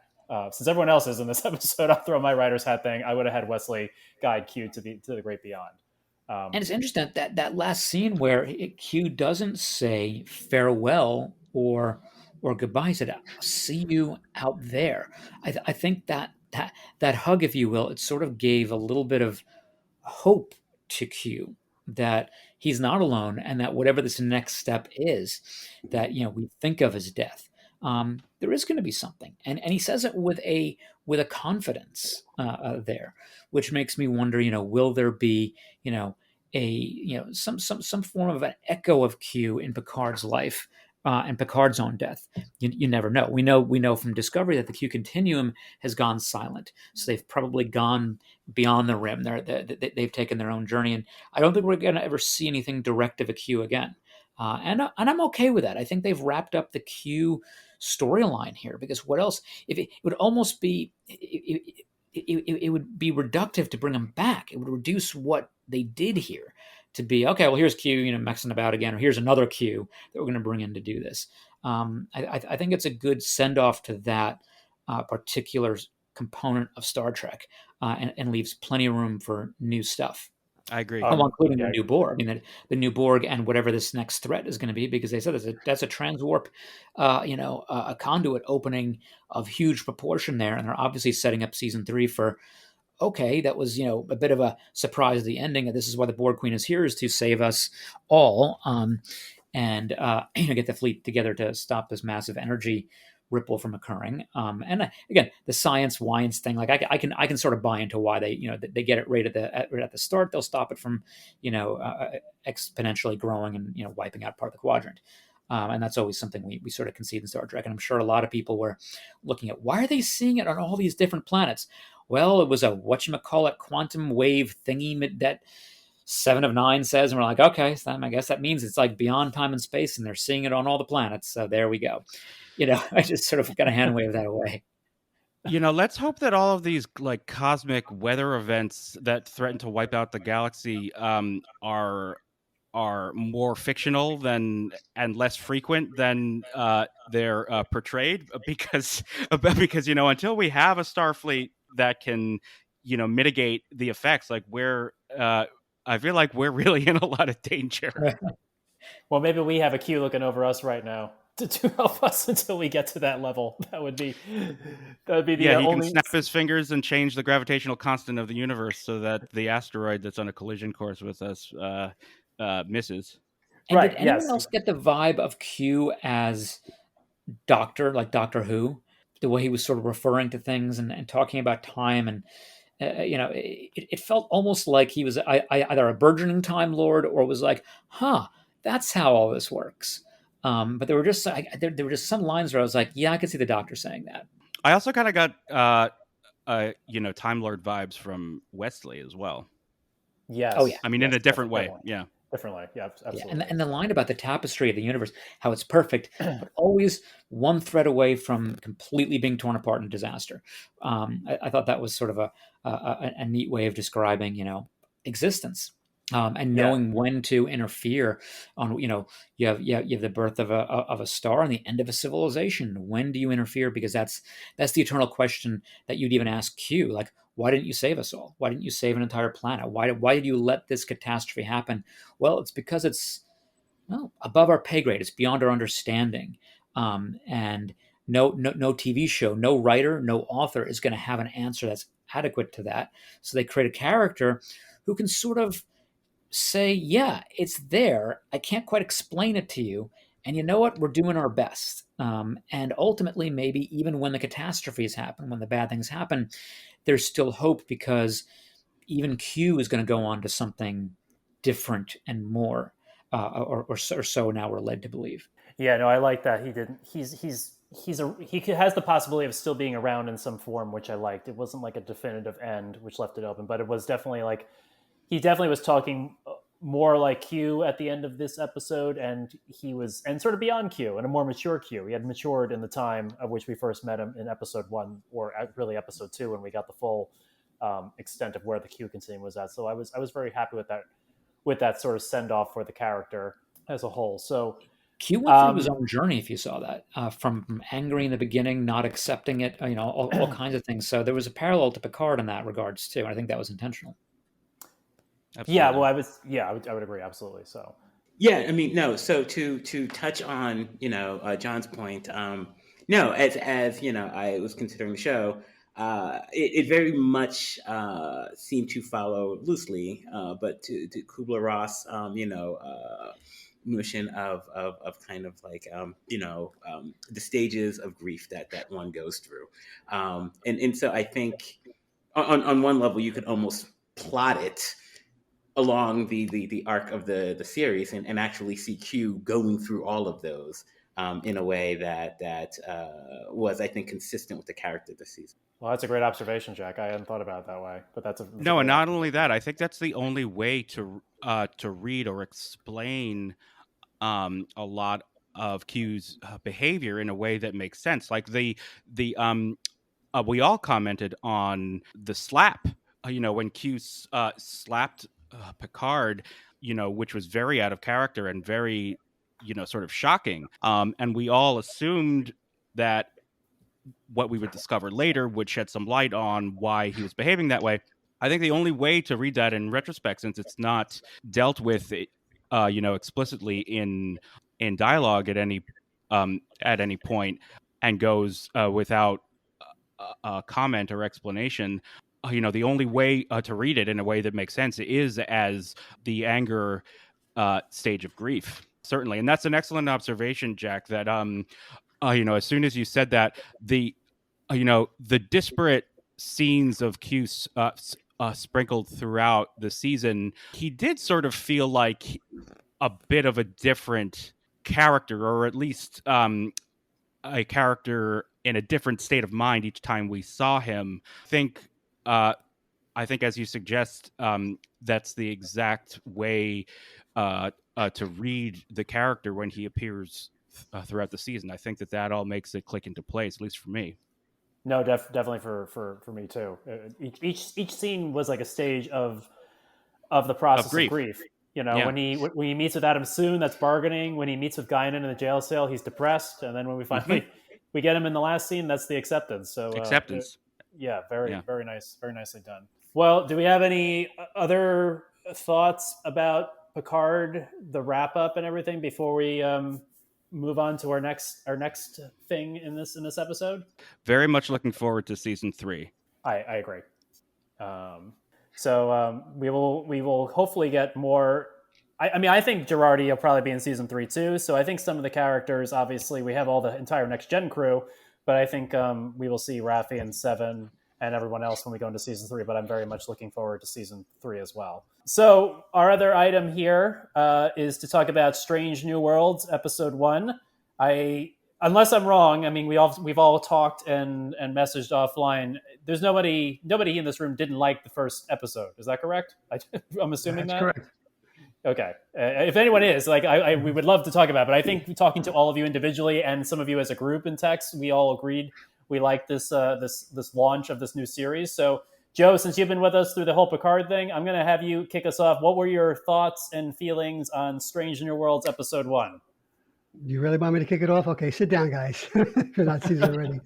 Since everyone else is in this episode, I'll throw my writer's hat thing. I would have had Wesley guide Q to the great beyond. And it's interesting that last scene where Q doesn't say farewell or goodbye. He said, "I'll see you out there." I think that hug, if you will, it sort of gave a little bit of hope to Q that he's not alone, and that whatever this next step is that we think of as death, there is going to be something, and he says it with a confidence there, which makes me wonder, will there be some form of an echo of Q in Picard's life and Picard's own death? You never know. We know from Discovery that the Q continuum has gone silent, so they've probably gone beyond the rim. They've taken their own journey, and I don't think we're going to ever see anything direct of a Q again. And I'm okay with that. I think they've wrapped up the Q storyline here, because what else? If it would almost be, it would be reductive to bring them back. It would reduce what they did here to be, okay, well, here's Q, messing about again, or here's another Q that we're going to bring in to do this. I think it's a good send off to that particular component of Star Trek, and leaves plenty of room for new stuff. I agree. Including the new Borg. I mean, the new Borg and whatever this next threat is going to be, because they said that's a transwarp, a conduit opening of huge proportion there, and they're obviously setting up season 3 for. Okay, that was a bit of a surprise at the ending. This is why the Borg Queen is here, is to save us all, and get the fleet together to stop this massive energy ripple from occurring. And again, the science thing, like I can sort of buy into why they they get it right at the start. They'll stop it from exponentially growing and wiping out part of the quadrant. And that's always something we sort of concede in Star Trek. And I'm sure a lot of people were looking at, why are they seeing it on all these different planets? Well, it was a quantum wave thingy that 7 of 9 says, and we're like, okay, so I guess that means it's like beyond time and space, and they're seeing it on all the planets. So there we go. I just sort of got to hand wave that away. Let's hope that all of these like cosmic weather events that threaten to wipe out the galaxy are more fictional and less frequent than they're portrayed, because until we have a Starfleet that can mitigate the effects, like I feel like we're really in a lot of danger. Well, maybe we have a Q looking over us right now to help us until we get to that level. That would be the he can snap his fingers and change the gravitational constant of the universe so that the asteroid that's on a collision course with us misses. And did anyone else get the vibe of Q as Doctor, like Doctor Who? The way he was sort of referring to things and talking about time, and it felt almost like he was either a burgeoning Time Lord, or was like, that's how all this works. But there were just some lines where I was like, yeah, I could see the Doctor saying that. I also kind of got Time Lord vibes from Wesley as well. Yes. Oh yeah. I mean, in a different way. Yeah. differently. Yeah, Yeah, absolutely. and the line about the tapestry of the universe, how it's perfect, but always one thread away from completely being torn apart in disaster. I thought that was sort of a neat way of describing, existence, and Yeah. knowing when to interfere. On you have the birth of a star and the end of a civilization. When do you interfere? Because that's the eternal question that you'd even ask Q. Like, why didn't you save us all? Why didn't you save an entire planet? Why did you let this catastrophe happen? Well, it's because it's above our pay grade. It's beyond our understanding. And no TV show, no writer, no author is going to have an answer that's adequate to that. So they create a character who can sort of say, yeah, it's there. I can't quite explain it to you. And you know what? We're doing our best. And ultimately, maybe even when the catastrophes happen, when the bad things happen, there's still hope because even Q is going to go on to something different and more, or so now we're led to believe. Yeah, no, I like that. He didn't. He has the possibility of still being around in some form, which I liked. It wasn't like a definitive end, which left it open, but it was definitely like he definitely was talking more like Q at the end of this episode, and he was and sort of beyond Q and a more mature Q. He had matured in the time of which we first met him in episode 1, or really episode 2, when we got the full extent of where the Q continuum was at. So I was very happy with that sort of send off for the character as a whole. So Q went through his own journey, if you saw that, from angry in the beginning, not accepting it, all kinds of things. So there was a parallel to Picard in that regards too, and I think that was intentional. Absolutely. Yeah, well, I would agree, absolutely. So yeah, I mean, no. So to touch on John's point, no, as I was considering the show, it very much seemed to follow loosely, but to Kubler Ross, notion of kind of like the stages of grief that one goes through, and so I think on one level you could almost plot it along the arc of the series and actually see Q going through all of those in a way that was, I think, consistent with the character this season. well, that's a great observation, Jack. I hadn't thought about it that way, but that's No, a and great not only that, I think that's the only way to read or explain a lot of Q's behavior in a way that makes sense. Like the we all commented on the slap. When Q slapped Picard, which was very out of character and very, sort of shocking. And we all assumed that what we would discover later would shed some light on why he was behaving that way. I think the only way to read that in retrospect, since it's not dealt with, explicitly in dialogue at any point, and goes without comment or explanation. The only way to read it in a way that makes sense is as the anger stage of grief, certainly, and that's an excellent observation, Jack. That as soon as you said that, the the disparate scenes of Q sprinkled throughout the season, he did sort of feel like a bit of a different character, or at least a character in a different state of mind each time we saw him. I think, as you suggest, that's the exact way to read the character when he appears throughout the season. I think that all makes it click into place, at least for me. No, definitely for me too. Each scene was like a stage of the process of grief. Yeah. When he meets with Adam Soon, that's bargaining. When he meets with Guinan in the jail cell, he's depressed. And then when we finally we get him in the last scene, that's the acceptance. So acceptance. Very nice, very nicely done. Well, do we have any other thoughts about Picard, the wrap up and everything before we move on to our next thing in this episode? Very much looking forward to season 3. I agree. So we will hopefully get more. I think Girardi will probably be in season 3 too. So I think some of the characters, obviously, we have all the entire Next Gen crew, but I think we will see Raffi and Seven and everyone else when we go into season 3. But I'm very much looking forward to season 3 as well. So our other item here is to talk about Strange New Worlds, episode 1. Unless I'm wrong, I mean, we've all talked and messaged offline. There's nobody in this room didn't like the first episode. Is that correct? I'm assuming That's that. correct. Okay. If anyone is, like, we would love to talk about it, but I think talking to all of you individually and some of you as a group in text, we all agreed we like this launch of this new series. So, Joe, since you've been with us through the whole Picard thing, I'm going to have you kick us off. What were your thoughts and feelings on Strange New Worlds Episode 1? You really want me to kick it off? Okay, sit down, guys. If you're not seasoned already.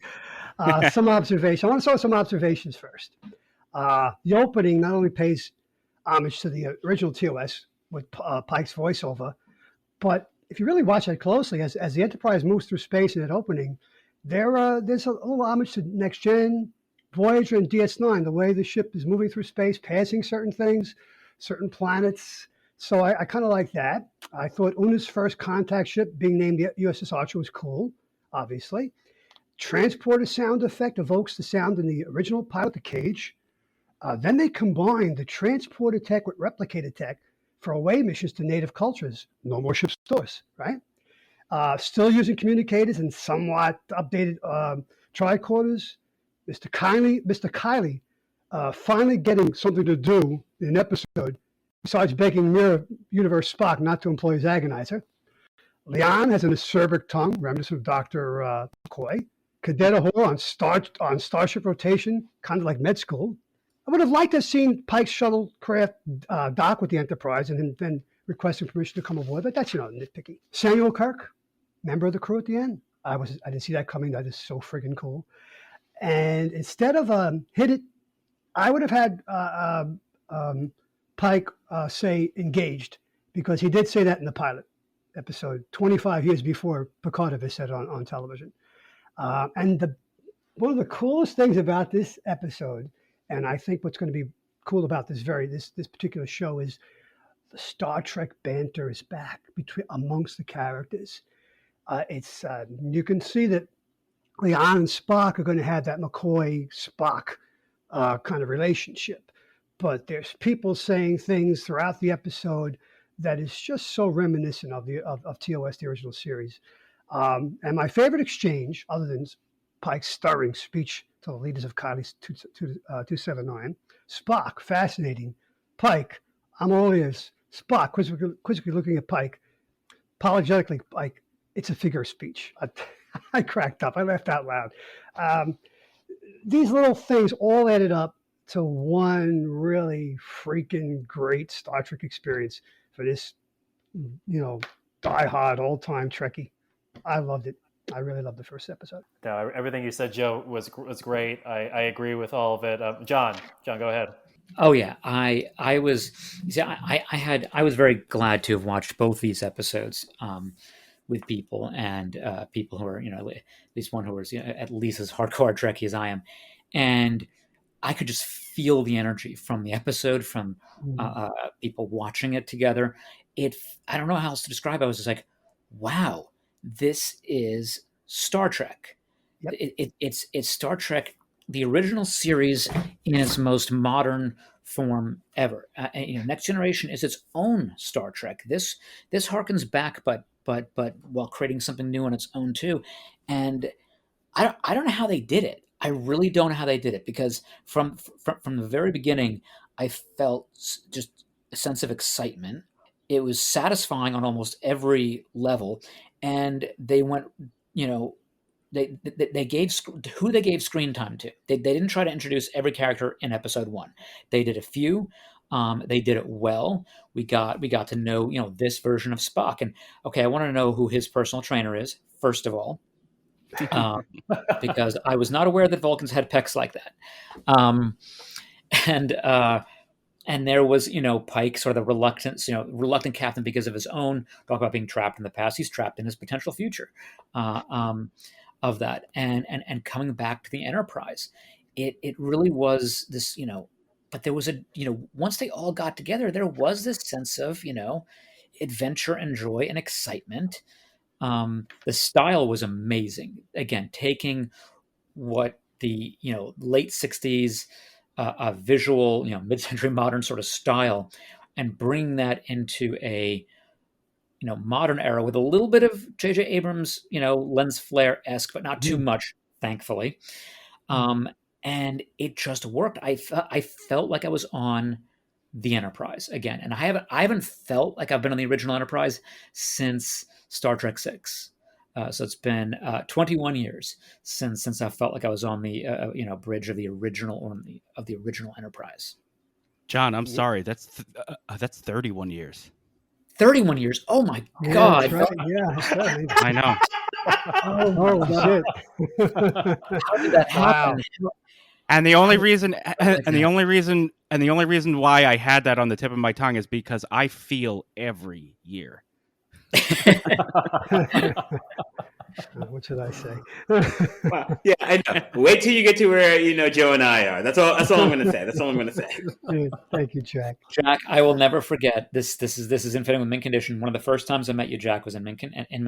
Some observations. I want to start with some observations first. The opening not only pays homage to the original TOS with Pike's voiceover, but if you really watch it closely, as the Enterprise moves through space in that opening, there's a little homage to Next Gen, Voyager, and DS9, the way the ship is moving through space, passing certain things, certain planets. So I kind of like that. I thought Una's first contact ship being named the USS Archer was cool, obviously. Transporter sound effect evokes the sound in the original pilot, the cage. Then they combined the transporter tech with replicator tech for away missions to native cultures. No more ship stores, right? Still using communicators and somewhat updated tricorders. Mr. Kiley finally getting something to do in an episode besides begging Mirror Universe Spock not to employ his agonizer. Leon has an acerbic tongue, reminiscent of Dr. McCoy. Cadet Hall on Starship rotation, kind of like med school. I would have liked to have seen Pike's shuttlecraft dock with the Enterprise and then requesting permission to come aboard, but that's, nitpicky. Samuel Kirk, member of the crew at the end. I didn't see that coming. That is so friggin' cool. And instead of hit it, I would have had Pike say engaged, because he did say that in the pilot episode 25 years before Picard ever said it on television. And one of the coolest things about this episode, and I think what's going to be cool about this particular show, is the Star Trek banter is back amongst the characters. You can see that Leon and Spock are going to have that McCoy Spock kind of relationship, but there's people saying things throughout the episode that is just so reminiscent of TOS, the original series. And my favorite exchange, other than Pike's stirring speech to the leaders of Kiley's 279, Spock, fascinating. Pike, I'm all ears. Spock, quizzically looking at Pike, apologetically, Pike, it's a figure of speech. I cracked up. I laughed out loud. These little things all added up to one really freaking great Star Trek experience for this, diehard old-time Trekkie. I loved it. I really loved the first episode. No, everything you said, Joe, was great. I agree with all of it. John, go ahead. Oh yeah, I was very glad to have watched both these episodes with people and people who are at least one who is at least as hardcore Trekkie as I am, and I could just feel the energy from the episode, from people watching it together. I don't know how else to describe it. I was just like, wow, this is Star Trek. Yep. It's Star Trek, the original series in its most modern form ever. Next Generation is its own Star Trek. This harkens back, but while creating something new on its own too. And I don't know how they did it. I really don't know how they did it, because from the very beginning, I felt just a sense of excitement. It was satisfying on almost every level, and they went, they gave screen time to. They didn't try to introduce every character in episode 1. They did a few. They did it well. We got to know this version of Spock, and okay, I want to know who his personal trainer is first of all. Because I was not aware that Vulcans had pecs like that. And there was, Pike, sort of the reluctant captain because of his own talk about being trapped in the past. He's trapped in his potential future of that. And coming back to the Enterprise, it really was this, but there was once they all got together, there was this sense of, adventure and joy and excitement. The style was amazing. Again, taking what the late 60s visual, mid-century modern sort of style, and bringing that into a modern era with a little bit of J.J. Abrams, lens flare-esque, but not too much, thankfully. And it just worked. I felt like I was on the Enterprise again. And I haven't felt like I've been on the original Enterprise since Star Trek 6. So it's been 21 years since I felt like I was on the bridge of the original Enterprise. John, I'm sorry. That's 31 years. 31 years. Oh my Yeah, God. that's right. Yeah, that's right. I know. Oh, shit. How did that happen? And the only reason why I had that on the tip of my tongue is because I feel every year. What should I say? Wow. Yeah, I know. Wait till you get to where Joe and I are. That's all I'm going to say. That's all I'm going to say. Dude, thank you, Jack. Jack, I will never forget this. This is In Fitting with Mint Condition. One of the first times I met you, Jack, was in Mint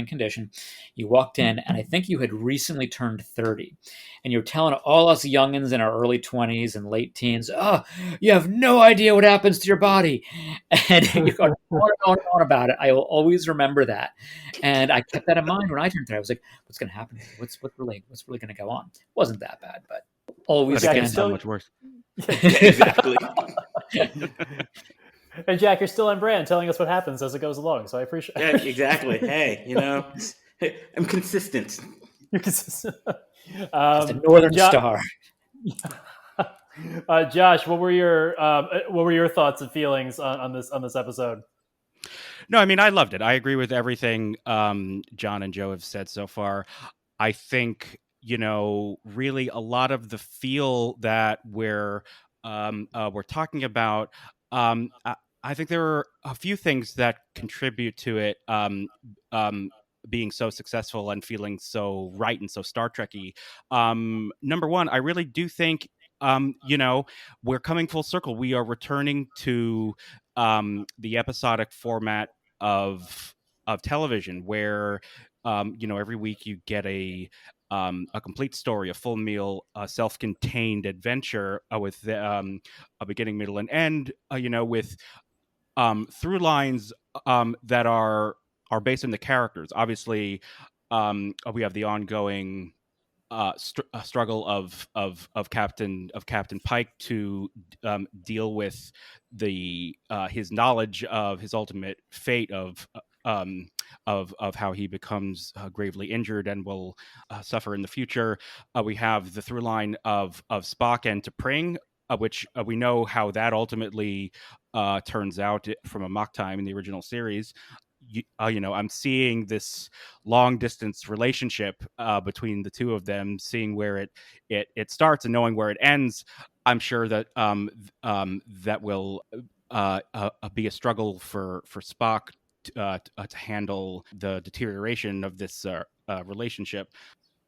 Condition. You walked in, and I think you had recently turned 30, and you were telling all us youngins in our early 20s and late teens, "Oh, you have no idea what happens to your body," and you go on and on about it. I will always remember that, and I kept that in mind when I turned 30. I was like, "What's going to happen? What's really going to go on?" It wasn't that bad, but always But again, it's so much worse. Exactly. And Jack, you're still on brand, telling us what happens as it goes along. So I appreciate. Yeah, exactly. Hey, I'm consistent. You're consistent. It's the Northern Star. Josh, what were your thoughts and feelings on this episode? No, I mean, I loved it. I agree with everything John and Joe have said so far. I think, really a lot of the feel that we're talking about, I think there are a few things that contribute to it being so successful and feeling so right and so Star Trek-y. Number one, I really do think, we're coming full circle. We are returning to the episodic format of television, where every week you get a complete story, a full meal, self-contained adventure with a beginning, middle, and end. With through lines that are based on the characters. Obviously, we have the ongoing struggle of Captain Pike to deal with his knowledge of his ultimate fate of how he becomes gravely injured and will suffer in the future. We have the through line of Spock and T'Pring, which we know how that ultimately turns out from a mock time in the original series. I'm seeing this long distance relationship between the two of them, seeing where it starts and knowing where it ends. I'm sure that that will be a struggle for Spock to handle the deterioration of this relationship.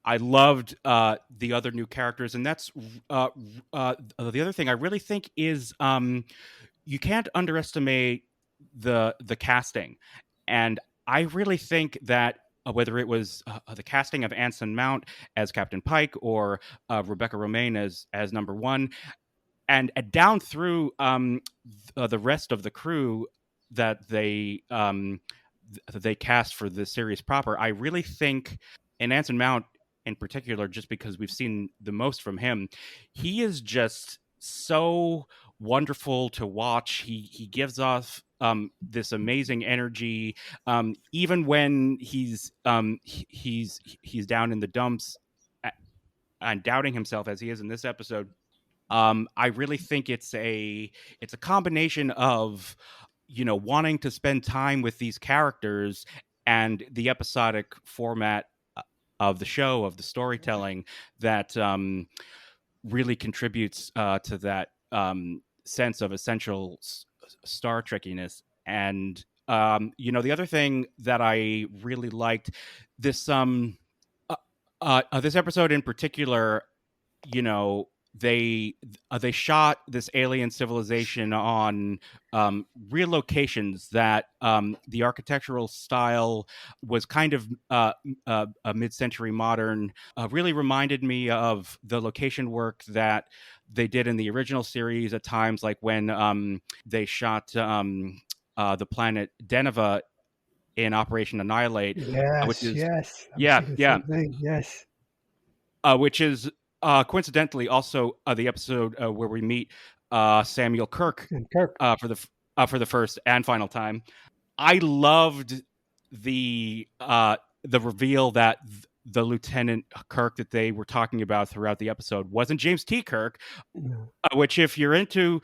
I loved the other new characters, and that's the other thing I really think is you can't underestimate the casting. And I really think that whether it was the casting of Anson Mount as Captain Pike or Rebecca Romaine as number one, and down through the rest of the crew that they cast for the series proper, I really think, and Anson Mount in particular, just because we've seen the most from him, he is just so wonderful to watch. He gives off this amazing energy, even when he's down in the dumps and doubting himself, as he is in this episode. I really think it's a combination of wanting to spend time with these characters and the episodic format of the show, of the storytelling, that really contributes to that sense of essential Star Trekkiness. And the other thing that I really liked, this this episode in particular, they shot this alien civilization on real locations that the architectural style was kind of a mid-century modern. Really reminded me of the location work that they did in the original series at times, like when they shot the planet Deneva in Operation Annihilate. Yes, which is, yes. which is coincidentally also the episode where we meet Samuel Kirk And Kirk. for the first and final time. I loved the reveal that the Lieutenant Kirk that they were talking about throughout the episode wasn't James T. Kirk, No. which if you're into,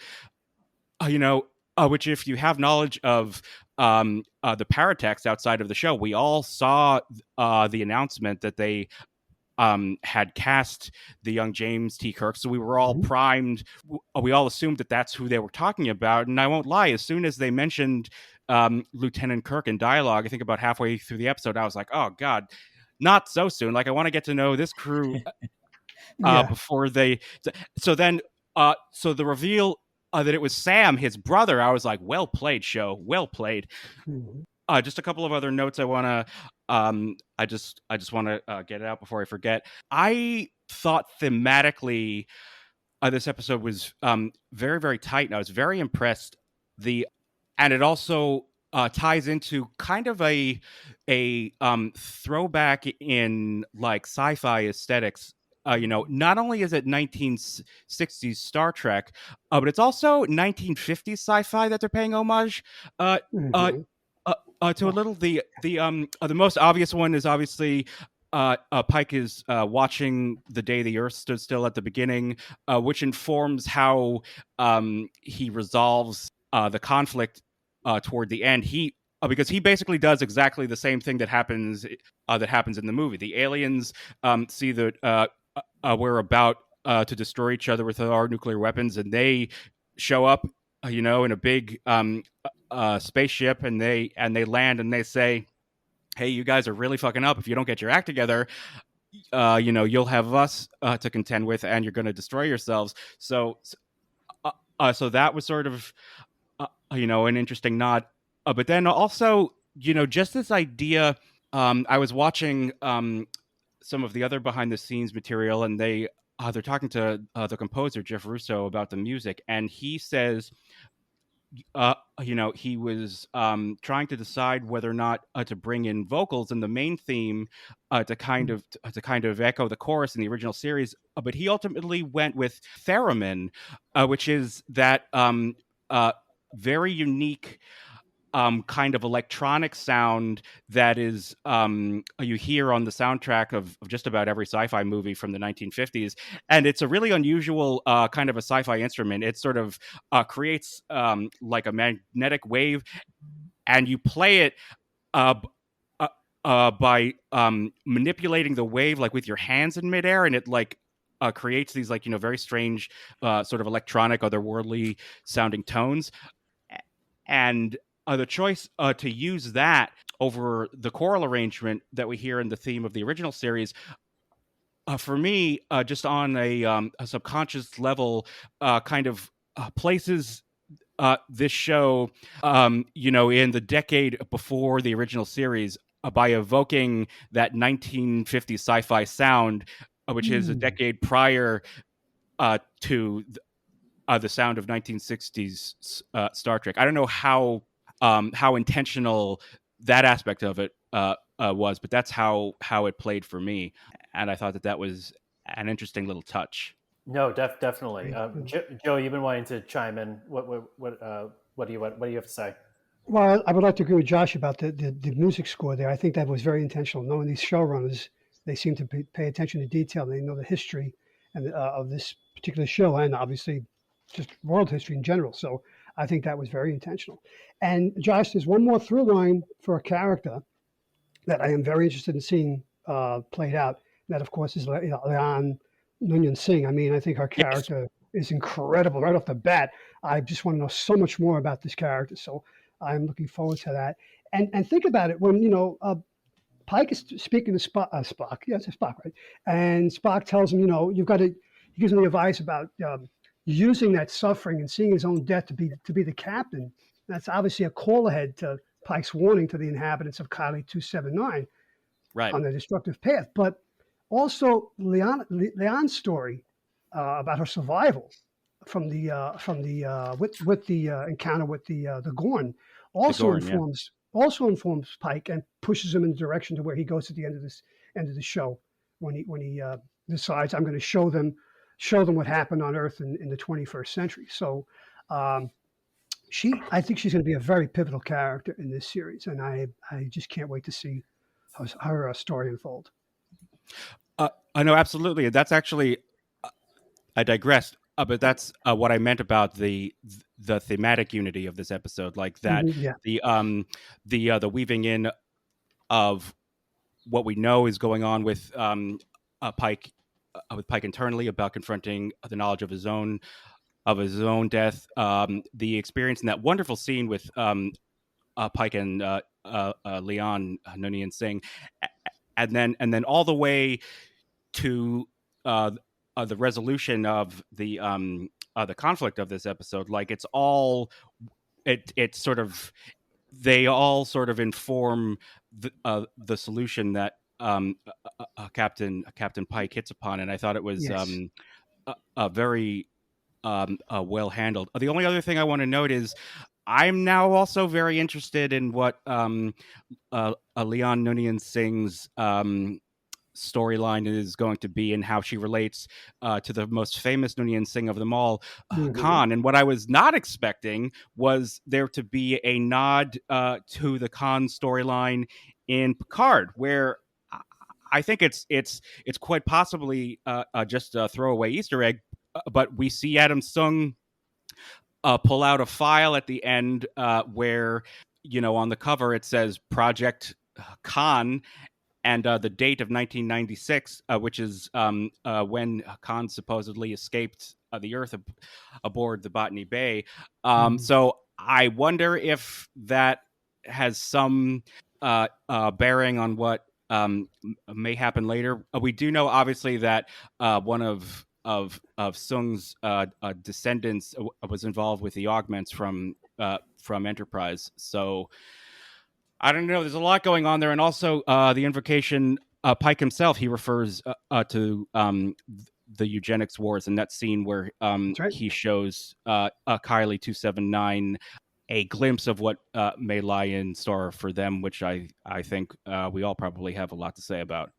which if you have knowledge of the paratext outside of the show, we all saw the announcement that they had cast the young James T. Kirk, so we were all primed. We all assumed that that's who they were talking about, and I won't lie. As soon as they mentioned Lieutenant Kirk in dialogue, I think about halfway through the episode, I was like, "Oh God, not so soon!" Like I want to get to know this crew before they. So then, so the reveal that it was Sam, his brother, I was like, "Well played, show. Well played." Just a couple of other notes I want to I just want to get it out before I forget. I thought thematically this episode was very, very tight, and I was very impressed. And it also ties into kind of a throwback in like sci-fi aesthetics. Not only is it 1960s Star Trek, but it's also 1950s sci-fi that they're paying homage to a little. The most obvious one is obviously Pike is watching the day the Earth stood still at the beginning, which informs how he resolves the conflict toward the end. Because he basically does exactly the same thing that happens in the movie. The aliens see that we're about to destroy each other with our nuclear weapons, and they show up, in a big spaceship, and they land, and they say, "Hey, you guys are really fucking up. If you don't get your act together, you'll have us to contend with, and you're going to destroy yourselves." So that was sort of, an interesting nod. But then also, just this idea. I was watching some of the other behind the scenes material, and they're talking to the composer Jeff Russo about the music, and he says, he was trying to decide whether or not to bring in vocals in the main theme to kind of echo the chorus in the original series, but he ultimately went with theremin, which is that very unique kind of electronic sound that is you hear on the soundtrack of just about every sci-fi movie from the 1950s, and it's a really unusual kind of a sci-fi instrument. It sort of creates like a magnetic wave, and you play it by manipulating the wave like with your hands in midair, and it like creates these like very strange sort of electronic, otherworldly sounding tones. And the choice to use that over the choral arrangement that we hear in the theme of the original series, for me, just on a subconscious level, kind of places this show, in the decade before the original series, by evoking that 1950s sci-fi sound, which is a decade prior to the sound of 1960s Star Trek. I don't know how intentional that aspect of it was, but that's how it played for me, and I thought that was an interesting little touch. No, definitely. Joe, you've been wanting to chime in. What do you have to say? Well, I would like to agree with Josh about the music score there. I think that was very intentional. Knowing these showrunners, they seem to pay attention to detail. They know the history and of this particular show, and obviously just world history in general. So I think that was very intentional. And Josh, there's one more through line for a character that I am very interested in seeing played out. That, of course, is Leon Nunyan Singh. I mean, I think her character is incredible right off the bat. I just want to know so much more about this character. So I'm looking forward to that. And think about it when Pike is speaking to Spock. Yeah, it's Spock, right? And Spock tells him, you've got to. He gives him the advice about using that suffering and seeing his own death to be the captain. That's obviously a call ahead to Pike's warning to the inhabitants of Kylie 279 on the destructive path. But also Leon's story about her survival from the encounter with the Gorn also informs Pike and pushes him in the direction to where he goes at the end of the show when he decides, I'm going to show them show them what happened on Earth in the 21st century. So um, I think she's going to be a very pivotal character in this series, and I just can't wait to see her story unfold. I know absolutely. That's actually I digressed, but that's what I meant about the thematic unity of this episode, like that Yeah. the weaving in of what we know is going on with Pike internally about confronting the knowledge of his own death. The experience in that wonderful scene with Pike and Leon Nunez Singh, and then all the way to the resolution of the conflict of this episode. Like it's sort of they all sort of inform the solution that Captain Pike hits upon, and I thought it was Yes. a very well handled. The only other thing I want to note is I'm now also very interested in what Leon Nunez Singh's storyline is going to be and how she relates to the most famous Nunez Singh of them all, Khan. And what I was not expecting was there to be a nod to the Khan storyline in Picard, where I think it's quite possibly just a throwaway Easter egg, but we see Adam Sung pull out a file at the end where, on the cover it says Project Khan, and the date of 1996, which is when Khan supposedly escaped the Earth aboard the Botany Bay. So I wonder if that has some bearing on what may happen later. We do know, obviously, that one of Sung's descendants was involved with the augments from Enterprise. So I don't know. There's a lot going on there, and also the invocation. Pike himself, he refers to the eugenics wars in that scene where right. he shows Kylie 279 a glimpse of what may lie in store for them, which I think we all probably have a lot to say about.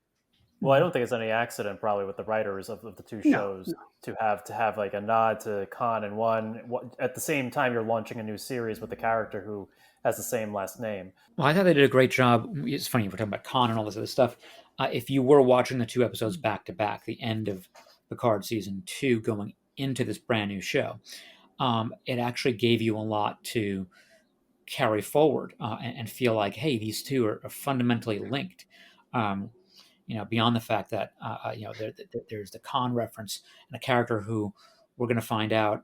Well, I don't think it's any accident, probably, with the writers of the two shows to have like a nod to Khan in one. At the same time, you're launching a new series with a character who has the same last name. Well, I thought they did a great job. It's funny, we're talking about Khan and all this other stuff. If you were watching the two episodes back to back, the end of Picard season 2 going into this brand new show, it actually gave you a lot to carry forward and feel like, hey, these two are fundamentally linked. Beyond the fact that there's the Khan reference and a character who we're going to find out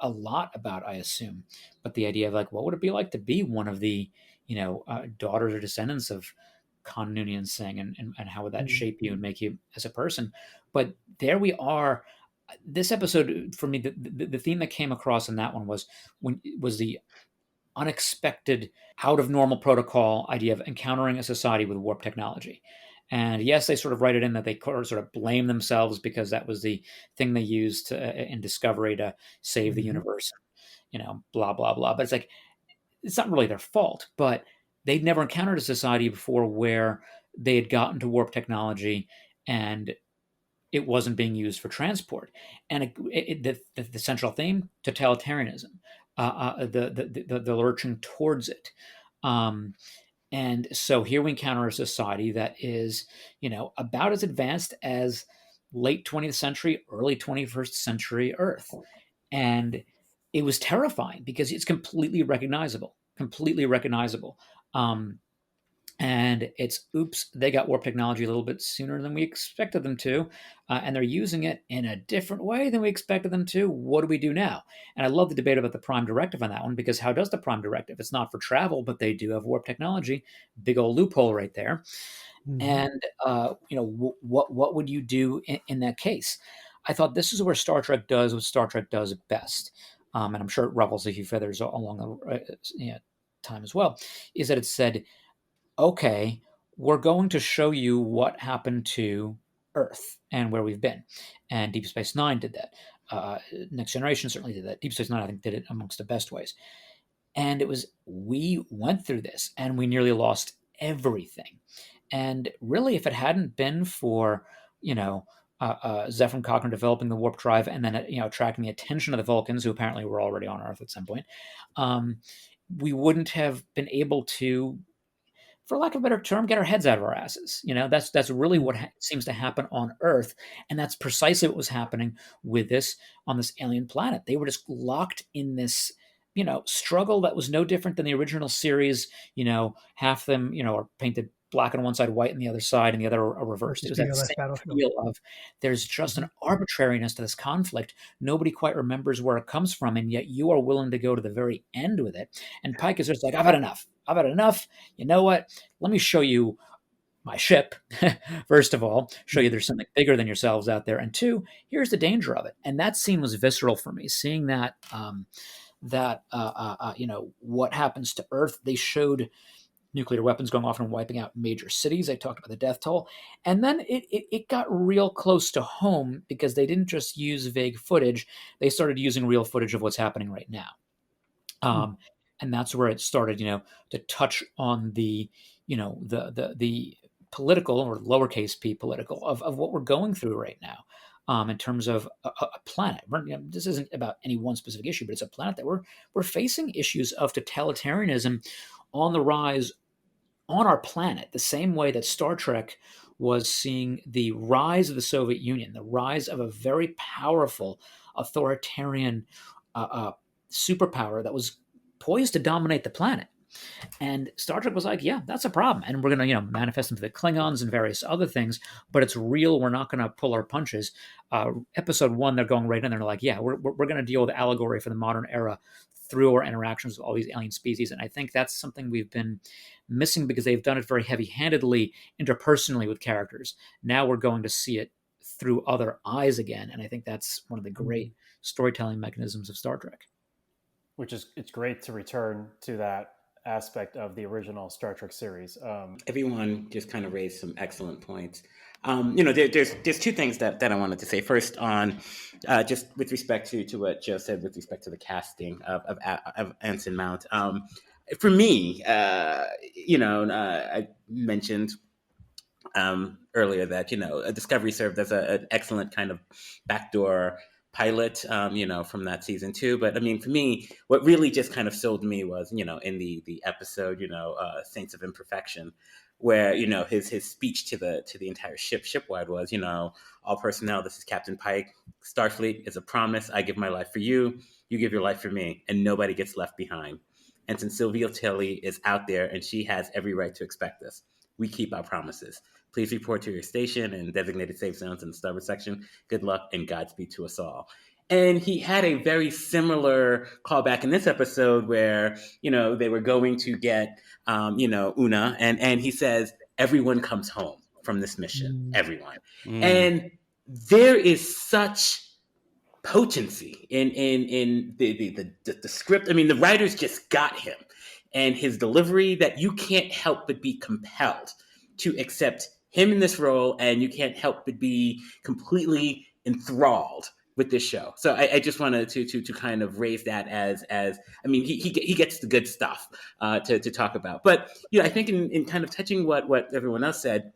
a lot about, I assume. But the idea of, like, what would it be like to be one of the daughters or descendants of Khan Noonien Singh, and how would that shape you and make you as a person? But there we are. This episode, for me, the theme that came across in that one was the unexpected, out of normal protocol idea of encountering a society with warp technology. And yes, they sort of write it in that they sort of blame themselves because that was the thing they used in Discovery to save the universe, blah, blah, blah. But it's like, it's not really their fault, but they'd never encountered a society before where they had gotten to warp technology and it wasn't being used for transport. And the central theme, totalitarianism, the lurching towards it. And so here we encounter a society that is, about as advanced as late 20th century, early 21st century Earth. And it was terrifying because it's completely recognizable. And it's, oops, they got warp technology a little bit sooner than we expected them to, and they're using it in a different way than we expected them to. What do we do now? And I love the debate about the Prime Directive on that one, because how does the Prime Directive? It's not for travel, but they do have warp technology. Big old loophole right there. And what would you do in that case? I thought this is where Star Trek does what Star Trek does best, and I'm sure it ruffles a few feathers along the time as well, is that it said, okay, we're going to show you what happened to Earth and where we've been. And Deep Space Nine did that. Next Generation certainly did that. Deep Space Nine, I think, did it amongst the best ways. And it was, we went through this and we nearly lost everything. And really, if it hadn't been for, Zephyr Cochrane developing the warp drive and then attracting the attention of the Vulcans, who apparently were already on Earth at some point, we wouldn't have been able to, for lack of a better term, get our heads out of our asses. That's really what seems to happen on Earth, and that's precisely what was happening with this on this alien planet. They were just locked in this struggle that was no different than the original series. Half them are painted black on one side, white on the other side, and the other are reversed. It was that same feel of there's just an arbitrariness to this conflict. Nobody quite remembers where it comes from, and yet you are willing to go to the very end with it. And Pike is just like, I've had enough. You know what? Let me show you my ship. First of all, show you there's something bigger than yourselves out there. And two, here's the danger of it. And that scene was visceral for me. Seeing that, what happens to Earth. They showed nuclear weapons going off and wiping out major cities. They talked about the death toll. And then it got real close to home because they didn't just use vague footage. They started using real footage of what's happening right now. And that's where it started, to touch on the political, or lowercase p political, of what we're going through right now. In terms of a planet. This isn't about any one specific issue, but it's a planet that we're facing issues of totalitarianism on the rise on our planet, the same way that Star Trek was seeing the rise of the Soviet Union, the rise of a very powerful authoritarian superpower that was poised to dominate the planet. And Star Trek was like, yeah, that's a problem. And we're going to, manifest into the Klingons and various other things, but it's real. We're not going to pull our punches. Episode 1, they're going right in there. They're like, yeah, we're going to deal with allegory for the modern era through our interactions with all these alien species. And I think that's something we've been missing because they've done it very heavy-handedly, interpersonally with characters. Now we're going to see it through other eyes again. And I think that's one of the great storytelling mechanisms of Star Trek. It's great to return to that aspect of the original Star Trek series. Everyone just kind of raised some excellent points. There's two things that I wanted to say. First, on just with respect to what Joe said with respect to the casting of Anson Mount. For me, I mentioned earlier that Discovery served as an excellent kind of backdoor pilot, from that season 2. But I mean, for me, what really just kind of sold me was, in the episode, Saints of Imperfection, where, his speech to the entire shipwide was, all personnel, this is Captain Pike. Starfleet is a promise. I give my life for you. You give your life for me, and nobody gets left behind. And since Sylvia Tilly is out there and she has every right to expect this, we keep our promises. Please report to your station and designated safe zones in the starboard section. Good luck and Godspeed to us all. And he had a very similar callback in this episode where, they were going to get, Una, and he says, everyone comes home from this mission, everyone. And there is such potency in the script. I mean, the writers just got him and his delivery that you can't help but be compelled to accept him in this role, and you can't help but be completely enthralled with this show. So I just wanted to kind of raise that as I mean, he gets the good stuff to talk about. But I think in kind of touching what everyone else said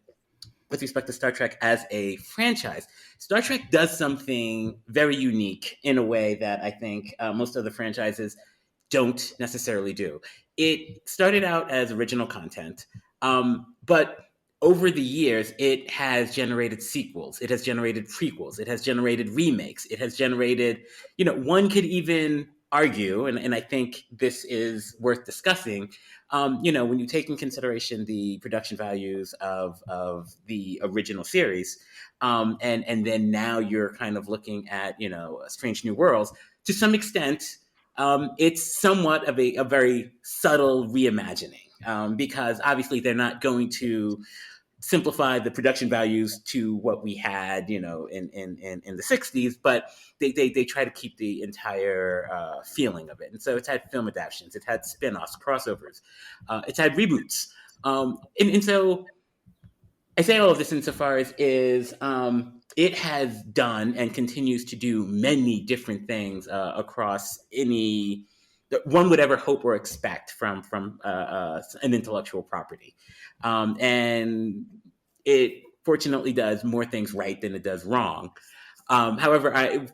with respect to Star Trek as a franchise, Star Trek does something very unique in a way that I think most other franchises don't necessarily do. It started out as original content, but over the years, it has generated sequels. It has generated prequels. It has generated remakes. It has generated, one could even argue, and I think this is worth discussing, when you take in consideration the production values of the original series, and then now you're kind of looking at, Strange New Worlds, to some extent, it's somewhat of a very subtle reimagining, because obviously they're not going to simplify the production values to what we had, in the 60s, but they try to keep the entire feeling of it. And so it's had film adaptations, it's had spin-offs, crossovers, it's had reboots. And so I say all of this insofar as it has done and continues to do many different things across any that one would ever hope or expect from an intellectual property. And it fortunately does more things right than it does wrong. However,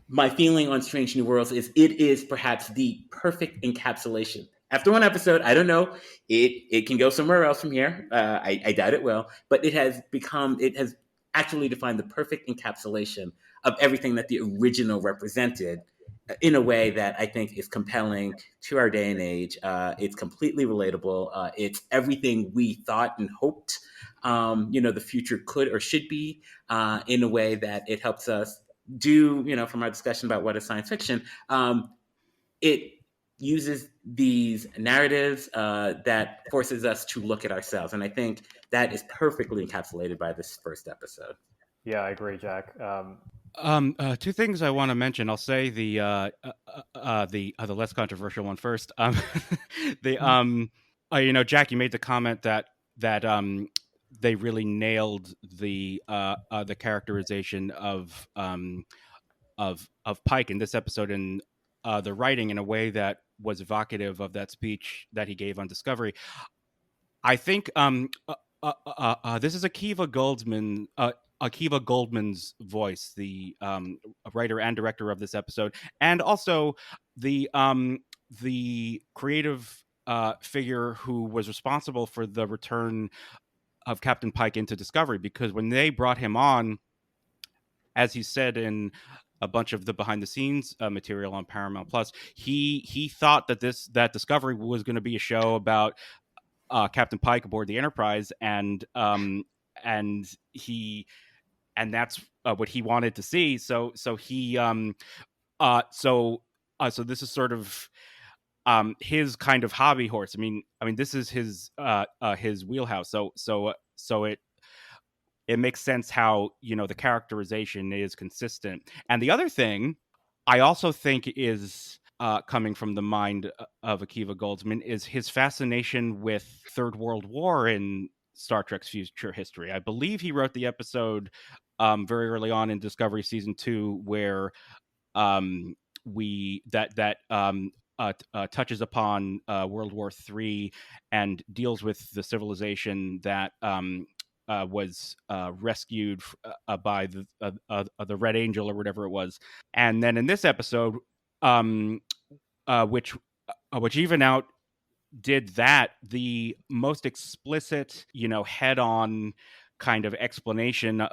my feeling on Strange New Worlds is it is perhaps the perfect encapsulation. After one episode, I don't know, it can go somewhere else from here. I doubt it will, but it has actually defined the perfect encapsulation of everything that the original represented in a way that I think is compelling to our day and age. It's completely relatable. It's everything we thought and hoped, the future could or should be, in a way that it helps us do, from our discussion about what is science fiction. It uses these narratives that forces us to look at ourselves. And I think that is perfectly encapsulated by this first episode. Yeah, I agree, Jack. Two things I want to mention. I'll say the less controversial one first. Jack, you made the comment that they really nailed the characterization of Pike in this episode, and the writing in a way that was evocative of that speech that he gave on Discovery. I think this is Akiva Goldman's voice, the writer and director of this episode, and also the creative figure who was responsible for the return of Captain Pike into Discovery, because when they brought him on, as he said in a bunch of the behind the scenes material on Paramount Plus, he thought that Discovery was going to be a show about Captain Pike aboard the Enterprise, and that's what he wanted to see. So this is sort of his kind of hobby horse. I mean, this is his wheelhouse. So it makes sense how the characterization is consistent. And the other thing I also think is coming from the mind of Akiva Goldsman is his fascination with Third World War in Star Trek's future history. I believe he wrote the episode very early on in Discovery Season 2 where touches upon World War III and deals with the civilization that was rescued by the Red Angel or whatever it was. And then in this episode, which even out did that, the most explicit, head-on kind of explanation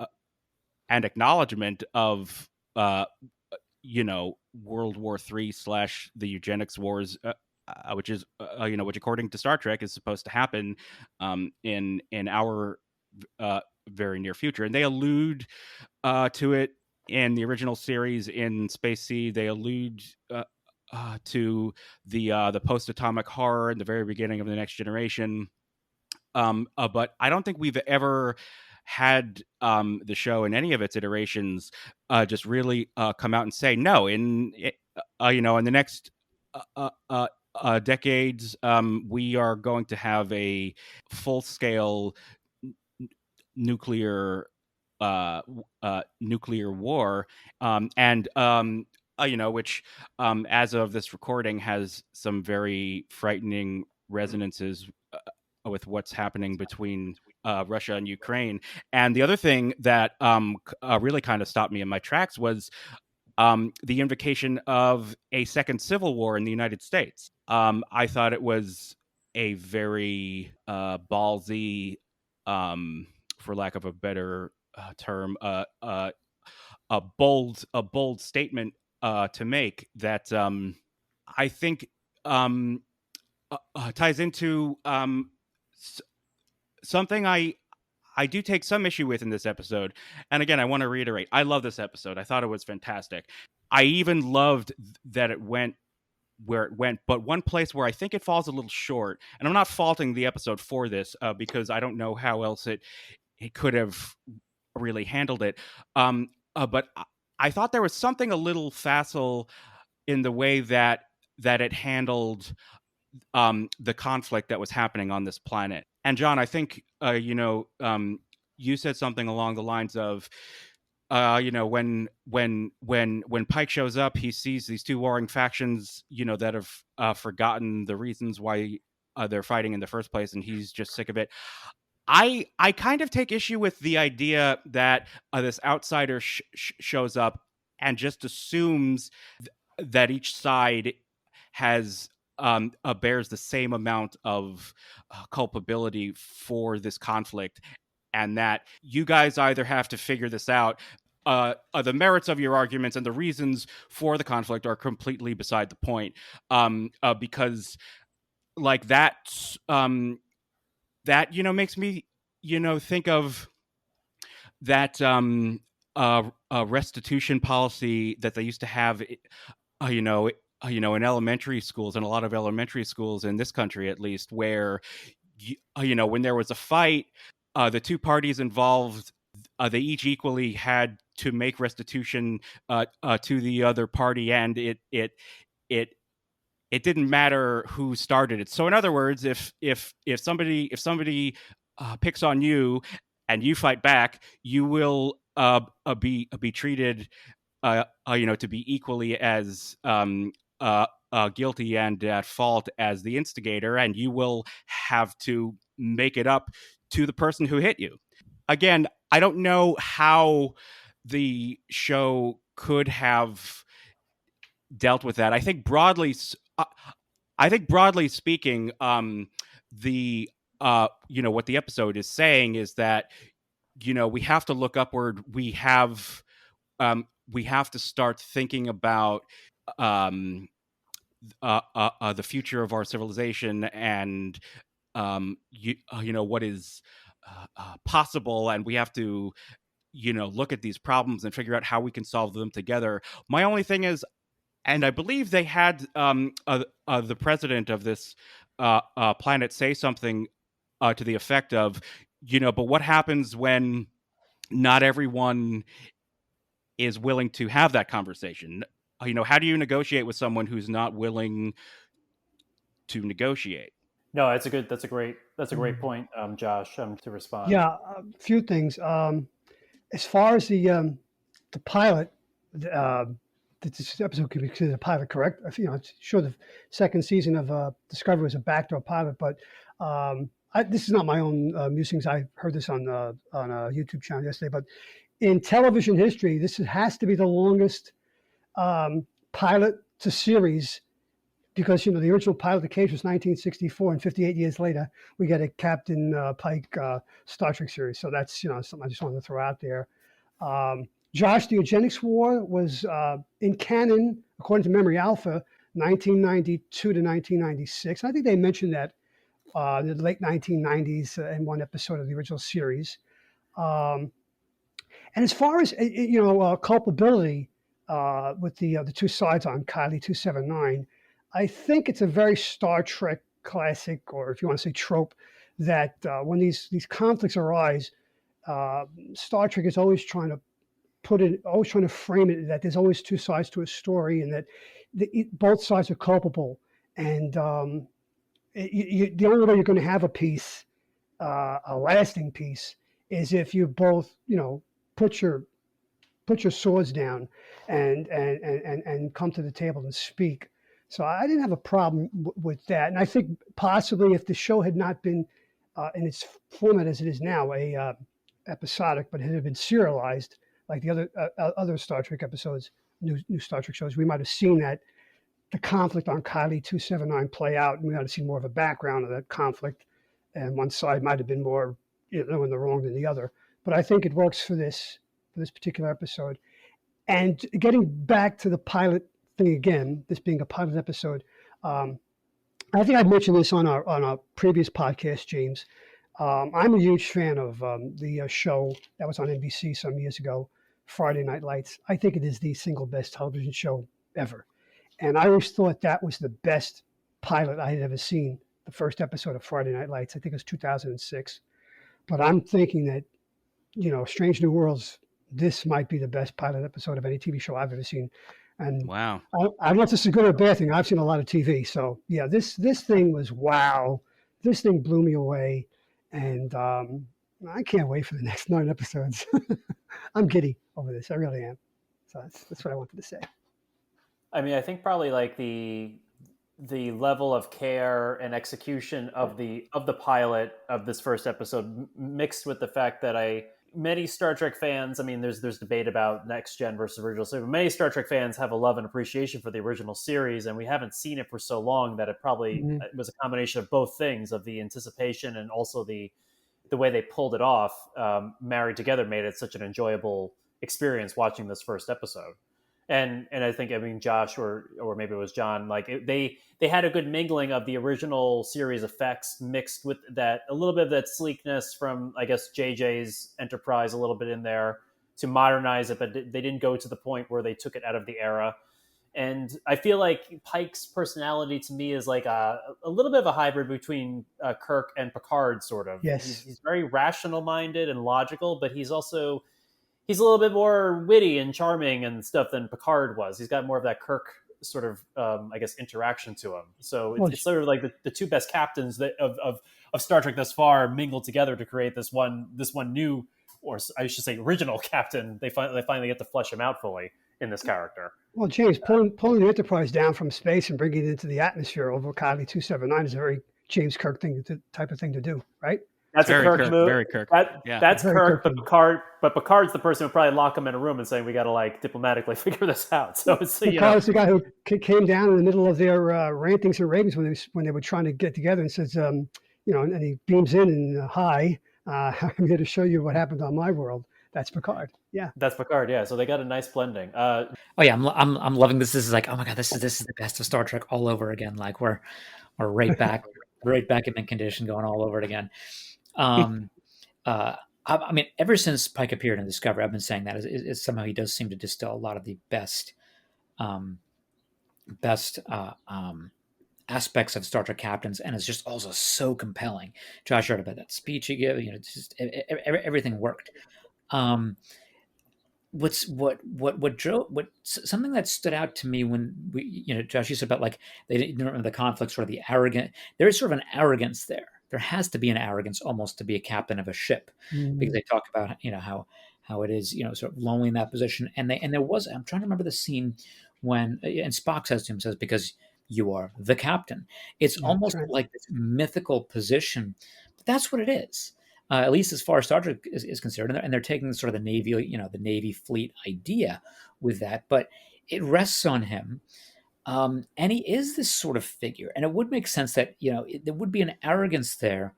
and acknowledgement of World War III / the eugenics wars, which is which according to Star Trek is supposed to happen in our very near future. And they allude to it in the original series in Space Seed. They allude to the post-atomic horror in the very beginning of The Next Generation. But I don't think we've ever had the show in any of its iterations just really come out and say no. In the next decades, we are going to have a full-scale nuclear war, which as of this recording has some very frightening resonances with what's happening between Russia and Ukraine. And the other thing that really kind of stopped me in my tracks was the invocation of a second civil war in the United States. I thought it was a very ballsy, for lack of a better term, a bold statement to make that I think ties into something I do take some issue with in this episode. And again, I want to reiterate, I love this episode. I thought it was fantastic. I even loved that it went where it went, but one place where I think it falls a little short, and I'm not faulting the episode for this because I don't know how else it could have really handled it. But I thought there was something a little facile in the way that it handled the conflict that was happening on this planet. And John, I think you said something along the lines of when Pike shows up, he sees these two warring factions that have forgotten the reasons why they're fighting in the first place, and he's just sick of it. I kind of take issue with the idea that this outsider shows up and just assumes that each side has bears the same amount of culpability for this conflict, and that you guys either have to figure this out. The merits of your arguments and the reasons for the conflict are completely beside the point, because like that makes me think of that restitution policy that they used to have, in elementary schools, and a lot of elementary schools in this country at least, where when there was a fight, the two parties involved, they each equally had to make restitution to the other party, and it didn't matter who started it. So in other words, if somebody picks on you and you fight back, you will be treated to be equally as guilty and at fault as the instigator, and you will have to make it up to the person who hit you. Again, I don't know how the show could have dealt with that. I think broadly speaking, the what the episode is saying is that we have to look upward. We have to start thinking about the future of our civilization, and what is possible, and we have to look at these problems and figure out how we can solve them together. My only thing is, and I believe they had the president of this planet say something to the effect of, but what happens when not everyone is willing to have that conversation? How do you negotiate with someone who's not willing to negotiate? No, that's a great point, Josh, to respond. Yeah, a few things. As far as the pilot, this episode could be considered a pilot, correct? It's sure the second season of Discovery was a backdoor pilot, but this is not my own musings. I heard this on a YouTube channel yesterday, but in television history, this has to be the longest pilot to series, because the original pilot of the case was 1964, and 58 years later we get a Captain Pike Star Trek series. So that's something I just wanted to throw out there. Josh, the Eugenics War was in canon, according to Memory Alpha, 1992 to 1996. I think they mentioned that in the late 1990s in one episode of the original series. And as far as culpability with the two sides on Kylie 279, I think it's a very Star Trek classic, or if you want to say trope, that when these conflicts arise, Star Trek is always trying to frame it that there's always two sides to a story, and that both sides are culpable. And the only way you're going to have a peace, a lasting peace, is if you both, put your swords down and come to the table and speak. So I didn't have a problem with that. And I think possibly if the show had not been in its format as it is now, episodic, but it had been serialized like the other Star Trek episodes, new Star Trek shows, we might have seen that the conflict on Kylie 279 play out, and we might have seen more of a background of that conflict, and one side might have been more in the wrong than the other. But I think it works for this particular episode. And getting back to the pilot thing again, this being a pilot episode, I think I mentioned this on our previous podcast, James. I'm a huge fan of the show that was on NBC some years ago, Friday Night Lights. I think it is the single best television show ever. And I always thought that was the best pilot I had ever seen, the first episode of Friday Night Lights. I think it was 2006. But I'm thinking that, Strange New Worlds, this might be the best pilot episode of any TV show I've ever seen. And wow, I don't know if this is a good or a bad thing. I've seen a lot of TV. So, yeah, this thing was wow. This thing blew me away. And I can't wait for the next 9 episodes. I'm giddy over this. I really am. So that's what I wanted to say. I mean, I think probably like the the level of care and execution of the pilot of this first episode, mixed with the fact that many Star Trek fans, I mean, there's debate about next gen versus original series, but many Star Trek fans have a love and appreciation for the original series, and we haven't seen it for so long that it probably it was a combination of both things, of the anticipation and also the way they pulled it off, married together, made it such an enjoyable experience watching this first episode. And I think, I mean, Josh or maybe it was John, like they had a good mingling of the original series effects mixed with that, a little bit of that sleekness from, I guess, JJ's Enterprise, a little bit in there to modernize it, but they didn't go to the point where they took it out of the era. And I feel like Pike's personality to me is like a little bit of a hybrid between Kirk and Picard, sort of. Yes. He's very rational minded and logical, but he's a little bit more witty and charming and stuff than Picard was. He's got more of that Kirk sort of, I guess, interaction to him. So it's sort of like the two best captains of Star Trek thus far mingled together to create this one new, or I should say, original captain. They finally get to flesh him out fully in this character. Well, James, pulling the Enterprise down from space and bringing it into the atmosphere over Kali 279 is a very James Kirk type of thing to do, right? That's very a Kirk move. Very Kirk. That's Kirk, but Picard's the person who probably lock him in a room and saying, "We got to like diplomatically figure this out." So it's Picard's the guy who came down in the middle of their rantings and ravings when they were trying to get together and says, and he beams in and hi, I'm here to show you what happened on my world. That's Picard. Yeah, that's Picard. Yeah, so they got a nice blending. Oh yeah, I'm loving this. This is like, oh my god, this is the best of Star Trek all over again. Like we're right back in mint condition, going all over it again. I mean, ever since Pike appeared in Discovery, I've been saying that is somehow he does seem to distill a lot of the best aspects of Star Trek captains, and it's just also so compelling. Josh heard about that speech he gave. Just everything worked. Something that stood out to me when Josh, you said about like they didn't remember the conflicts or the arrogant. There is sort of an arrogance there. There has to be an arrogance almost to be a captain of a ship, because they talk about how it is sort of lonely in that position. And there was, I'm trying to remember the scene when, and Spock says to him, because you are the captain. It's almost like this mythical position, but that's what it is. At least as far as Star Trek is concerned, and they're taking sort of the Navy, the Navy fleet idea with that, but it rests on him. And he is this sort of figure, and it would make sense that there would be an arrogance there,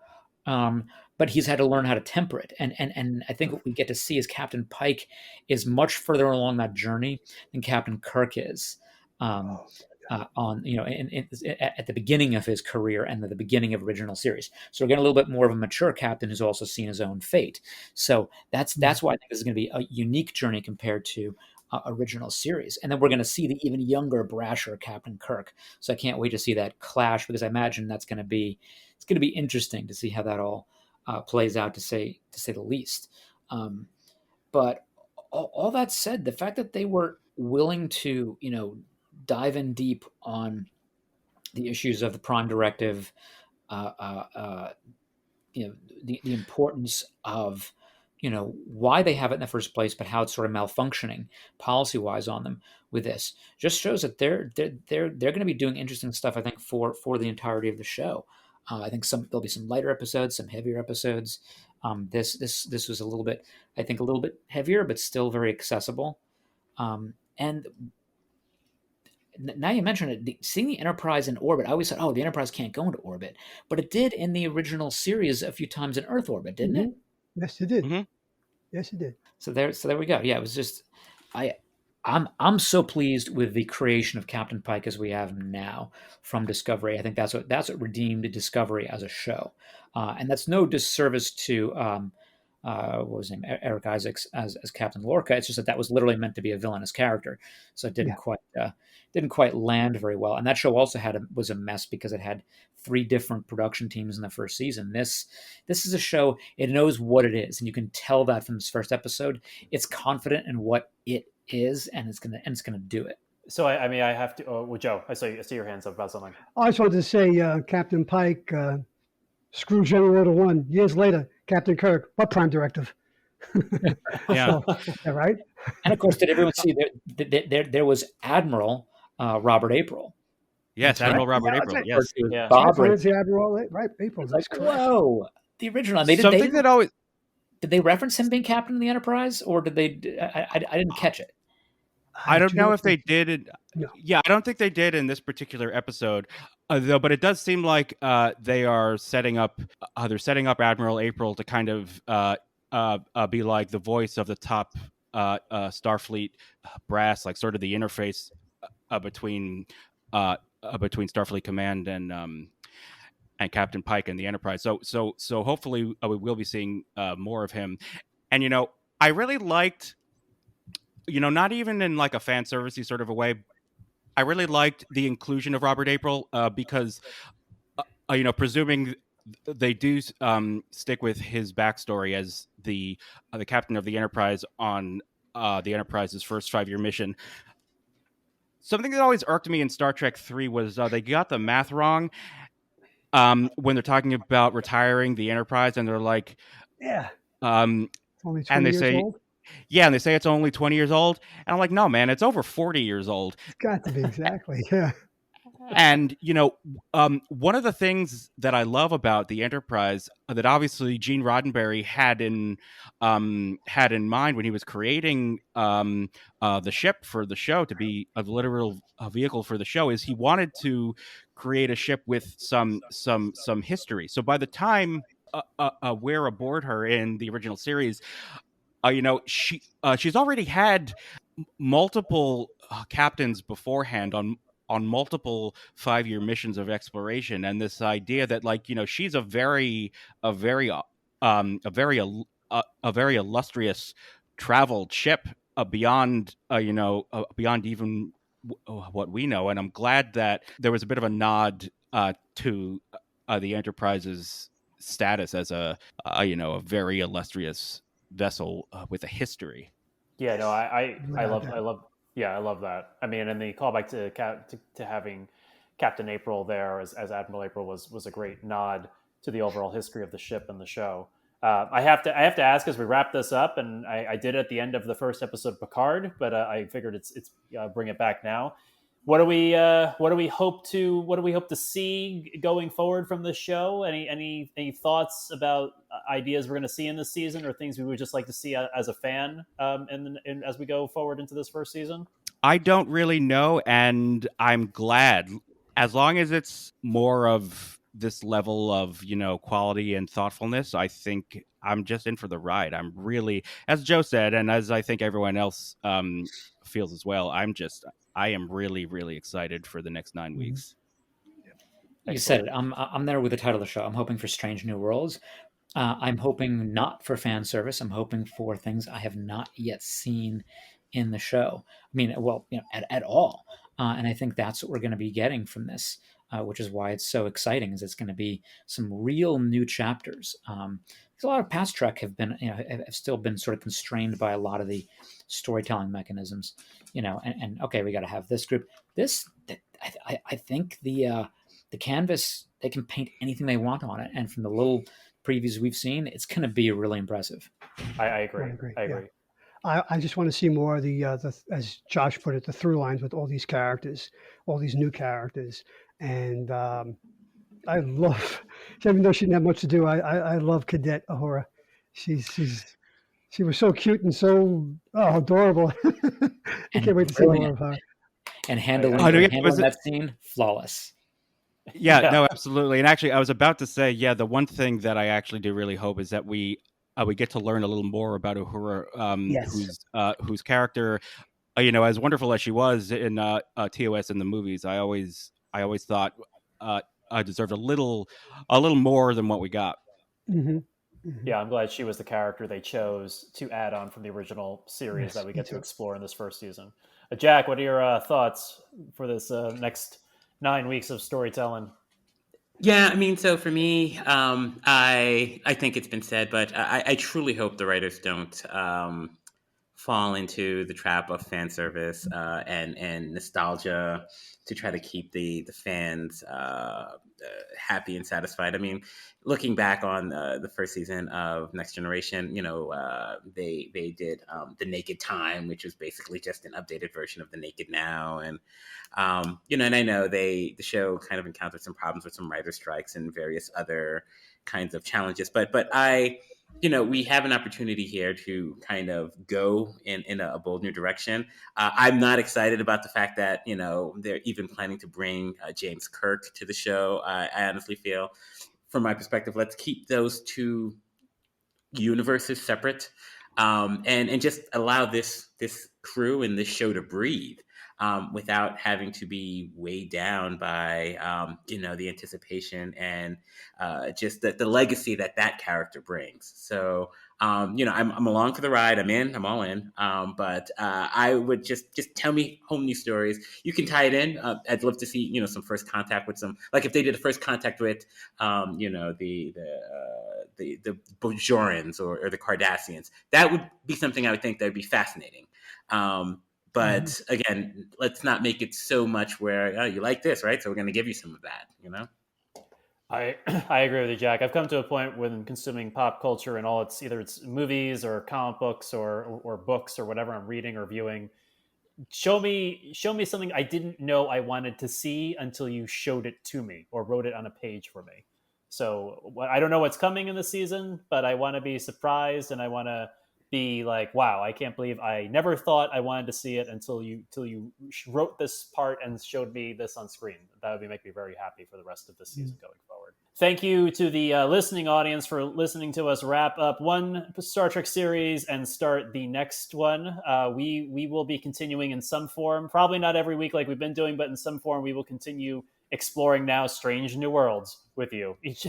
but he's had to learn how to temper it. And I think what we get to see is Captain Pike is much further along that journey than Captain Kirk is. At the beginning of his career and at the beginning of original series. So we're getting a little bit more of a mature captain who's also seen his own fate. So that's why I think this is going to be a unique journey compared to original series. And then we're going to see the even younger, brasher Captain Kirk. So I can't wait to see that clash, because I imagine it's going to be interesting to see how that all plays out, to say the least. But all that said, the fact that they were willing to, dive in deep on the issues of the Prime Directive, the importance of, why they have it in the first place, but how it's sort of malfunctioning policy-wise on them with this, just shows that they're going to be doing interesting stuff, I think, for the entirety of the show. I think there'll be some lighter episodes, some heavier episodes. This was a little bit heavier, but still very accessible. And now you mentioned it, seeing the Enterprise in orbit, I always said, the Enterprise can't go into orbit. But it did in the original series a few times in Earth orbit, didn't it? Yes, it did. Mm-hmm. Yes, it did. So there we go. Yeah, it was just, I'm so pleased with the creation of Captain Pike as we have him now from Discovery. I think that's what redeemed Discovery as a show. And that's no disservice to what was his name, Eric Isaacs as Captain Lorca. It's just that was literally meant to be a villainous character, so it didn't quite land very well. And that show also was a mess because it had 3 different production teams in the first season. This is a show, it knows what it is, and you can tell that from this first episode. It's confident in what it is, and it's gonna do it. So I mean, I have to. Joe, I see your hands up about something. I just wanted to say, Captain Pike. Screw General Order 1. Years later, Captain Kirk, what Prime Directive? Yeah. So, right? And of course, did everyone see there was Admiral Robert April, Yes, That's Admiral right. Robert Yeah, that's April. right. Yes. Yeah. Bob right Fancy Admiral, right? April. It's That's like, correct. whoa, the original. They Something didn't, that always did they reference him being captain of the Enterprise, or did they? I didn't catch it. I don't do know not if they think. did it. No. Yeah, I don't think they did in this particular episode, though. But it does seem like they are setting up. They're setting up Admiral April to kind of be like the voice of the top Starfleet brass, like sort of the interface between between Starfleet Command and Captain Pike and the Enterprise. So hopefully we will be seeing more of him. And I really liked, not even in like a fan servicey sort of a way, I really liked the inclusion of Robert April because, presuming they do stick with his backstory as the captain of the Enterprise on the Enterprise's first 5-year mission. Something that always irked me in Star Trek 3 was they got the math wrong when they're talking about retiring the Enterprise, and they're like, Yeah. um, It's only and 20 they years say, old. yeah, and they say it's only 20 years old. And I'm like, no, man, it's over 40 years old. It's got to be exactly. Yeah. And, one of the things that I love about the Enterprise that obviously Gene Roddenberry had in mind when he was creating the ship for the show to be a literal vehicle for the show is he wanted to create a ship with some history. So by the time we're aboard her in the original series, she's already had multiple captains beforehand on multiple 5-year missions of exploration, and this idea that she's a very illustrious traveled ship beyond beyond even what we know. And I'm glad that there was a bit of a nod to the Enterprise's status as a very illustrious vessel with a history. Yeah, no, Without doubt. I love that. I mean, and the callback to having Captain April there as Admiral April was a great nod to the overall history of the ship and the show. I have to ask as we wrap this up, and I did at the end of the first episode of Picard, but I figured it's bring it back now. What do we hope to see going forward from this show? Any thoughts about ideas we're going to see in this season, or things we would just like to see as a fan, and as we go forward into this first season? I don't really know, and I'm glad as long as it's more of this level of quality and thoughtfulness. I think I'm just in for the ride. I'm really, as Joe said, and as I think everyone else feels as well, I am really, really excited for the next 9 weeks. You said it. I'm there with the title of the show. I'm hoping for Strange New Worlds. I'm hoping not for fan service. I'm hoping for things I have not yet seen in the show. I mean, well, at all. And I think that's what we're going to be getting from this, which is why it's so exciting. Is it's going to be some real new chapters. Because a lot of past Trek have been, have still been sort of constrained by a lot of the storytelling mechanisms. And okay, we got to have this group. I think the canvas, they can paint anything they want on it, and from the little previews we've seen, it's going to be really impressive. I agree. I agree. Yeah. I just want to see more of the as Josh put it, the through lines with all these characters, all these new characters, and I love, even though she didn't have much to do, I love Cadet Ahura. She was so cute and so adorable. I can't wait to see more of her. And handling that scene, flawless. Yeah, no, absolutely. And actually, I was about to say, the one thing that I actually do really hope is that we get to learn a little more about Uhura, whose character, as wonderful as she was in TOS in the movies, I always thought I deserved a little more than what we got. Mm-hmm. Mm-hmm. Yeah, I'm glad she was the character they chose to add on from the original series that we get to explore in this first season. Jack, what are your thoughts for this next 9 weeks of storytelling? Yeah, I mean, so for me, I think it's been said, but I truly hope the writers don't fall into the trap of fan service and nostalgia to try to keep the fans happy and satisfied. I mean, looking back on the first season of Next Generation, they did The Naked Time, which was basically just an updated version of The Naked Now. And, and I know the show kind of encountered some problems with some writer strikes and various other kinds of challenges. But we have an opportunity here to kind of go in a bold new direction. I'm not excited about the fact that, they're even planning to bring James Kirk to the show. I honestly feel, from my perspective, let's keep those two universes separate, and just allow this crew and this show to breathe. Without having to be weighed down by, the anticipation and just the legacy that character brings. So, I'm along for the ride. I'm all in. But I would just tell me whole new stories. You can tie it in. I'd love to see, some first contact with some, like if they did a first contact with, the Bajorans or the Cardassians. That would be something I would think that would be fascinating. But again, let's not make it so much where you like this, right? So we're going to give you some of that, I agree with you, Jack. I've come to a point when consuming pop culture and all it's movies or comic books or books or whatever I'm reading or viewing. Show me something I didn't know I wanted to see until you showed it to me or wrote it on a page for me. So I don't know what's coming in the season, but I want to be surprised and I want to be like, wow, I can't believe I never thought I wanted to see it until you wrote this part and showed me this on screen. That would make me very happy for the rest of this season going forward. Thank you to the listening audience for listening to us wrap up one Star Trek series and start the next one. We will be continuing in some form, probably not every week like we've been doing, but in some form we will continue exploring now Strange New Worlds with you each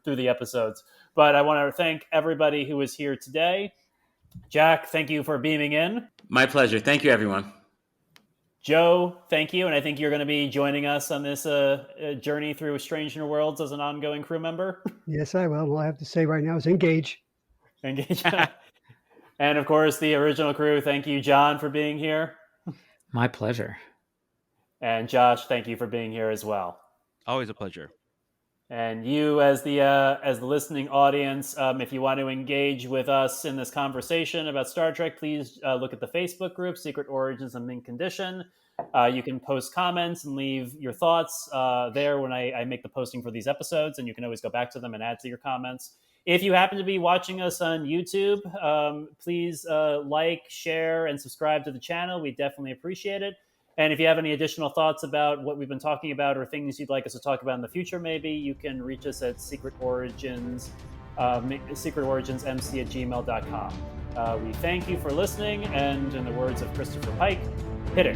through the episodes. But I want to thank everybody who was here today. Jack, thank you for beaming in. My pleasure. Thank you, everyone. Joe, thank you. And I think you're going to be joining us on this journey through Strange New Worlds as an ongoing crew member. Yes, I will. All I have to say right now is engage. Engage. And of course, the original crew. Thank you, John, for being here. My pleasure. And Josh, thank you for being here as well. Always a pleasure. And you, as the listening audience, if you want to engage with us in this conversation about Star Trek, please look at the Facebook group, Secret Origins and Mint Condition. You can post comments and leave your thoughts there when I make the posting for these episodes, and you can always go back to them and add to your comments. If you happen to be watching us on YouTube, please like, share, and subscribe to the channel. We definitely appreciate it. And if you have any additional thoughts about what we've been talking about or things you'd like us to talk about in the future, maybe you can reach us at secretoriginsmc@gmail.com. We thank you for listening, and in the words of Christopher Pike, hit it.